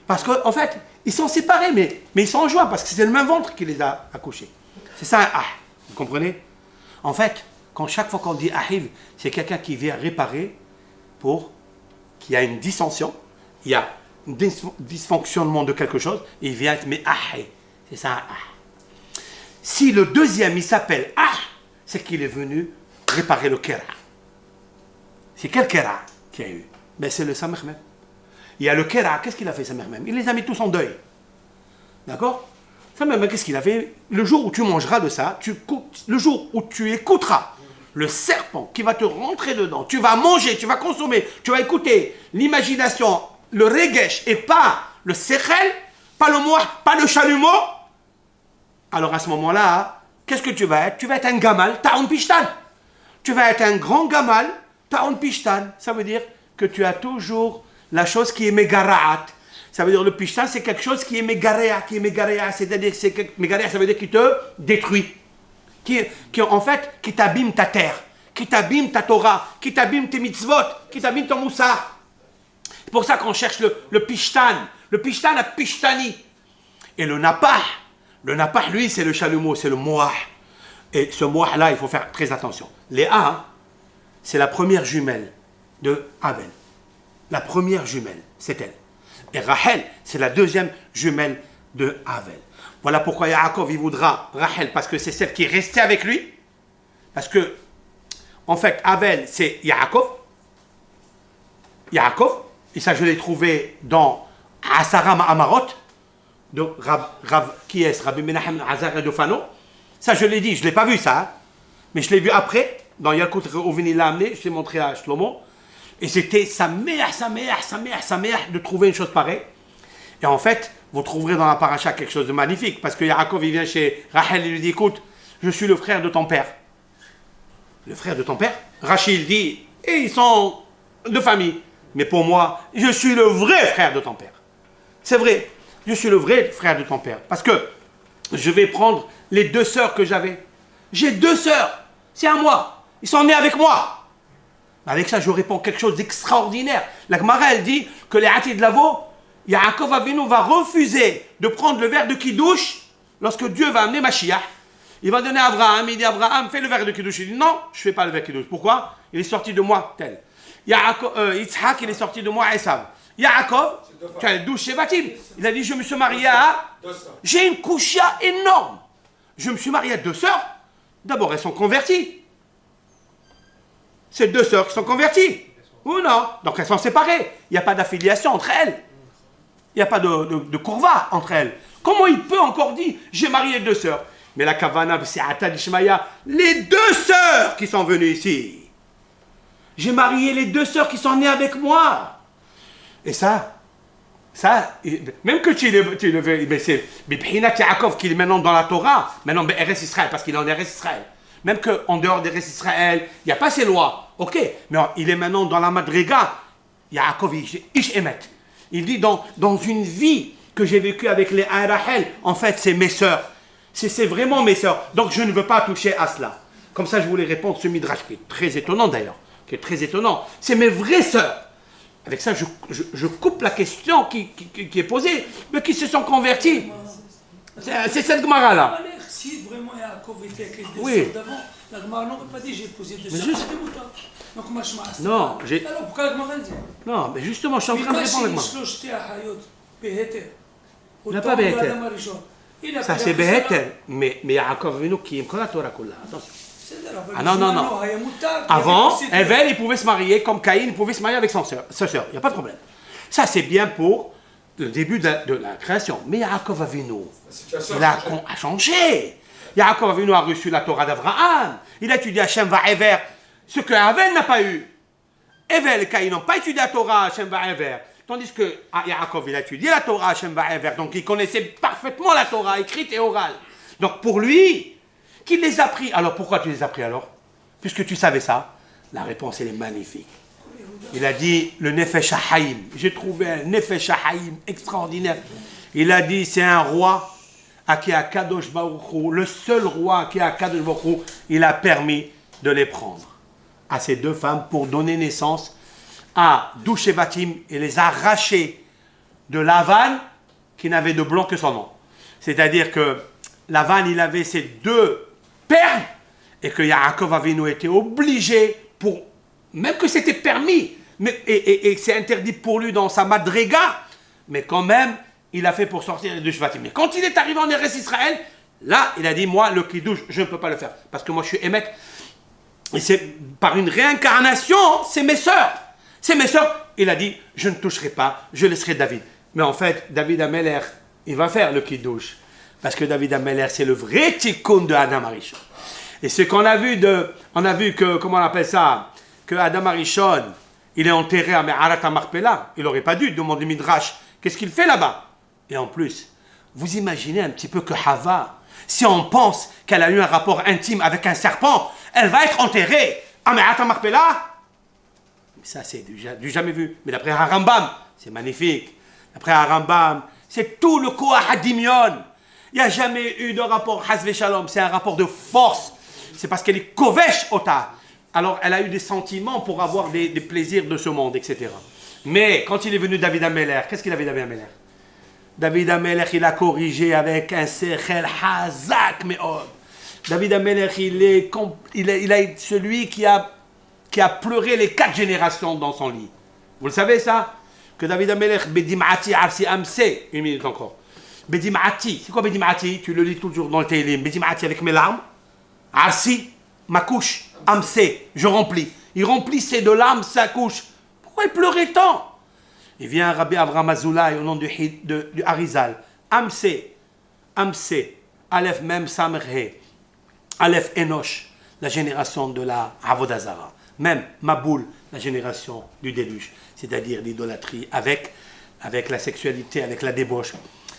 Parce qu'en fait, ils sont séparés, mais ils sont joints, parce que c'est le même ventre qui les a accouchés. C'est ça un Ah. Vous comprenez? En fait, chaque fois qu'on dit Ahiv, c'est quelqu'un qui vient réparer pour qu'il y a une dissension, il y a un dysfonctionnement de quelque chose, et il vient mais Ahé. C'est ça un Ah. Si le deuxième, il s'appelle Ah, c'est qu'il est venu réparer le Kera. C'est quel Kera qu'il y a eu? Ben c'est le Samech même. Il y a le Kera, qu'est-ce qu'il a fait Samech même? Il les a mis tous en deuil. D'accord? Samech même, qu'est-ce qu'il a fait? Le jour où tu mangeras de ça, le jour où tu écouteras le serpent qui va te rentrer dedans, tu vas manger, tu vas consommer, tu vas écouter l'imagination, le regesh et pas le sechel, pas le moi, pas le chalumeau. Alors à ce moment-là, qu'est-ce que tu vas être? Tu vas être un gamal, ta'on pishtan. Tu vas être un grand gamal, ta'on pishtan. Ça veut dire que tu as toujours la chose qui est megara'at. Ça veut dire le pishtan, c'est quelque chose qui est megaréa, c'est-à-dire megaréa, ça veut dire qui te détruit. Qui en fait, qui t'abîme ta terre, qui t'abîme ta Torah, qui t'abîme tes mitzvot, qui t'abîme ton moussar. C'est pour ça qu'on cherche le pishtan. Le pishtan a pishtani. Et le napah, lui, c'est le chalumeau, c'est le moah. Et ce moah-là, il faut faire très attention. Léa, c'est la première jumelle de Abel. La première jumelle, c'est elle. Et Rachel, c'est la deuxième jumelle de Abel. Voilà pourquoi Yaakov, il voudra Rachel, parce que c'est celle qui est restée avec lui. Parce que, en fait, Abel, c'est Yaakov. Et ça, je l'ai trouvé dans Asara Ma'amarot, de qui est Rabbi Menachem Azar de Fano. Ça, je l'ai dit, je ne l'ai pas vu ça, hein, mais je l'ai vu après, dans Yalkut Reuveni l'a amené, je l'ai montré à Shlomo. Et c'était sa mère de trouver une chose pareille. Et en fait, vous trouverez dans la paracha quelque chose de magnifique, parce que Yaakov, il vient chez Rachel, il lui dit, écoute, je suis le frère de ton père. Le frère de ton père? Rachel dit, et ils sont de famille. Mais pour moi, je suis le vrai frère de ton père. C'est vrai, je suis le vrai frère de ton père. Parce que je vais prendre les 2 sœurs que j'avais. J'ai 2 sœurs, c'est à moi. Ils sont nés avec moi. Avec ça, je réponds quelque chose d'extraordinaire. La Gemara, elle dit que les Hatid Lavo, Yaakov Avinu va refuser de prendre le verre de Kiddush lorsque Dieu va amener Mashiach. Il va donner à Abraham, il dit Abraham, fais le verre de Kiddush. Il dit non, je ne fais pas le verre de Kiddush. Pourquoi? Il est sorti de moi, tel. Yitzhak, il est sorti de moi, Esav. Yaakov, tu as 12 Shevatim. Il a dit je me suis marié à. J'ai une kouchia énorme. Je me suis marié à 2 sœurs. D'abord, elles sont converties. C'est 2 sœurs qui sont converties. Ou non? Donc elles sont séparées. Il n'y a pas d'affiliation entre elles. Il n'y a pas de courva entre elles. Comment il peut encore dire j'ai marié 2 sœurs? Mais la kavana, c'est Atad Ishmaïa, les 2 sœurs qui sont venues ici. J'ai marié les 2 sœurs qui sont nées avec moi. Et ça, même que tu le veux, mais c'est Bibhinat Yaakov qui est maintenant dans la Torah, maintenant Eretz Israël, parce qu'il est en Eretz Israël. Même qu'en dehors d'Eretz Israël, il n'y a pas ces lois. Ok, mais il est maintenant dans la Madriga. Yaakov, Ish Emet. Il dit dans une vie que j'ai vécue avec les Rachel, en fait, c'est mes sœurs. C'est vraiment mes sœurs. Donc je ne veux pas toucher à cela. Comme ça, je voulais répondre ce midrash qui est très étonnant d'ailleurs. Qui est très étonnant. C'est mes vraies sœurs. Avec ça, je coupe la question qui est posée, mais qui se sont convertis. C'est cette Gemara-là. Si vraiment Yaakov était avec les 2 Oui. sœurs d'avant, la Gemara n'aurait pas dit j'ai posé 2 sœurs. Donc, moi, je m'assure. Non, j'ai... Alors, pourquoi la Gemara dit? Non, mais justement, je suis en train de répondre avec moi. Il n'a pas Beheter. Ça, c'est Beheter. Mais Yaakov Avinu qui aime la Torah Kulla. Attention. Ah non, non, non. Avant, Evel, il pouvait se marier comme Caïn, il pouvait se marier avec sa sœur. Il n'y a pas de problème. Ça, c'est bien pour le début de la création. Mais Yaakov Avinu, il a changé. Yaakov Avinu a reçu la Torah d'Abraham. Il a étudié Hachem Va'ever, ce que Avel n'a pas eu. Evel et Caïn n'ont pas étudié la Torah Hachem Va'ever. Tandis que Yaakov, il a étudié la Torah Hachem Va'ever. Donc il connaissait parfaitement la Torah, écrite et orale. Donc pour lui, qu'il les a pris. Alors pourquoi tu les as pris alors? Puisque tu savais ça. La réponse, elle est magnifique. Il a dit le Nefesh HaHaim. J'ai trouvé un Nefesh HaHaim extraordinaire. Il a dit c'est un roi à qui a Kadosh Baruch Hu, le seul roi qui a Kadosh Baruch Hu, il a permis de les prendre à ces deux femmes pour donner naissance à Douchevatim et les arracher de Lavan qui n'avait de blanc que son nom. C'est-à-dire que Lavan, il avait ses deux perles et que Yaakov Avinu était obligé, pour, même que c'était permis, mais, et c'est interdit pour lui dans sa madriga, mais quand même, il a fait pour sortir les deux Shvatim. Mais quand il est arrivé en Eretz Israël, là, il a dit, moi, le Kiddush, je ne peux pas le faire, parce que moi, je suis Emet, et c'est par une réincarnation, c'est mes sœurs. C'est mes sœurs. Il a dit, je ne toucherai pas, je laisserai David. Mais en fait, David Ameler, il va faire le Kiddush. Parce que David Ameler, c'est le vrai tikkun de Adam Arishon. Et ce qu'on a vu on a vu que, comment on appelle ça, que Adam Arishon, il est enterré à Me'arat HaMarpela. Il n'aurait pas dû demander Midrash. Qu'est-ce qu'il fait là-bas? Et en plus, vous imaginez un petit peu que Hava, si on pense qu'elle a eu un rapport intime avec un serpent, elle va être enterrée à Me'arat HaMarpela. Ça, c'est du jamais vu. Mais d'après Harambam, c'est magnifique. D'après Harambam, c'est tout le Koach Hadimion. Il n'y a jamais eu de rapport Hasve Shalom. C'est un rapport de force. C'est parce qu'elle est Kovesh Ota. Alors, elle a eu des sentiments pour avoir des plaisirs de ce monde, etc. Mais quand il est venu David Ameler, qu'est-ce qu'il avait David Ameler? David Ameler, il a corrigé avec un Sechel Hazak Meod. David Ameler, il est celui qui a pleuré les 4 générations dans son lit. Vous le savez ça? Que David Ameler, Bedimati Arsi Amse, une minute encore. Bedimati, c'est quoi Bedimati? Tu le lis toujours dans le Teilim. Bedimati avec mes larmes. Arsi, ma couche. Amse, je remplis. Il remplissait de larmes sa couche. Pourquoi il pleurait tant? Il vient Rabbi Avraham Azoulay au nom du Harizal. Amse, Aleph Mem Samerhe, Aleph Enosh, la génération de la Avodazara. Même Maboul, la génération du déluge, c'est-à-dire l'idolâtrie avec la sexualité, avec la débauche.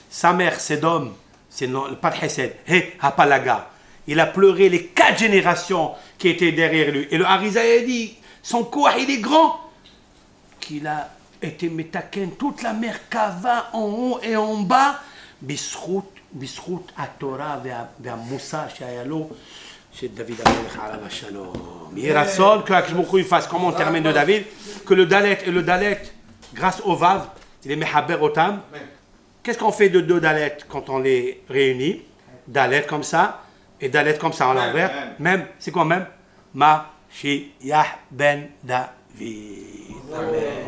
Sa mère, Sedom, c'est le pas de Hesed, Hapalaga. Il a pleuré les 4 générations qui étaient derrière lui. Et le Harizal a dit, son corps, il est grand, qu'il a été métaken toute la mer Kava en haut et en bas, Bisrout à Torah vers Moussa, Shayalo. C'est David Amelech Alav Shalom. Il rassole que Akshmoukou fasse comme on termine de David, que le Dalet, grâce au Vav, il est Mehaber Otam. Qu'est-ce qu'on fait de 2 Dalet quand on les réunit? Dalet comme ça, et Dalet comme ça en l'envers. Même, c'est quoi même? Mashiach ben David. Amen.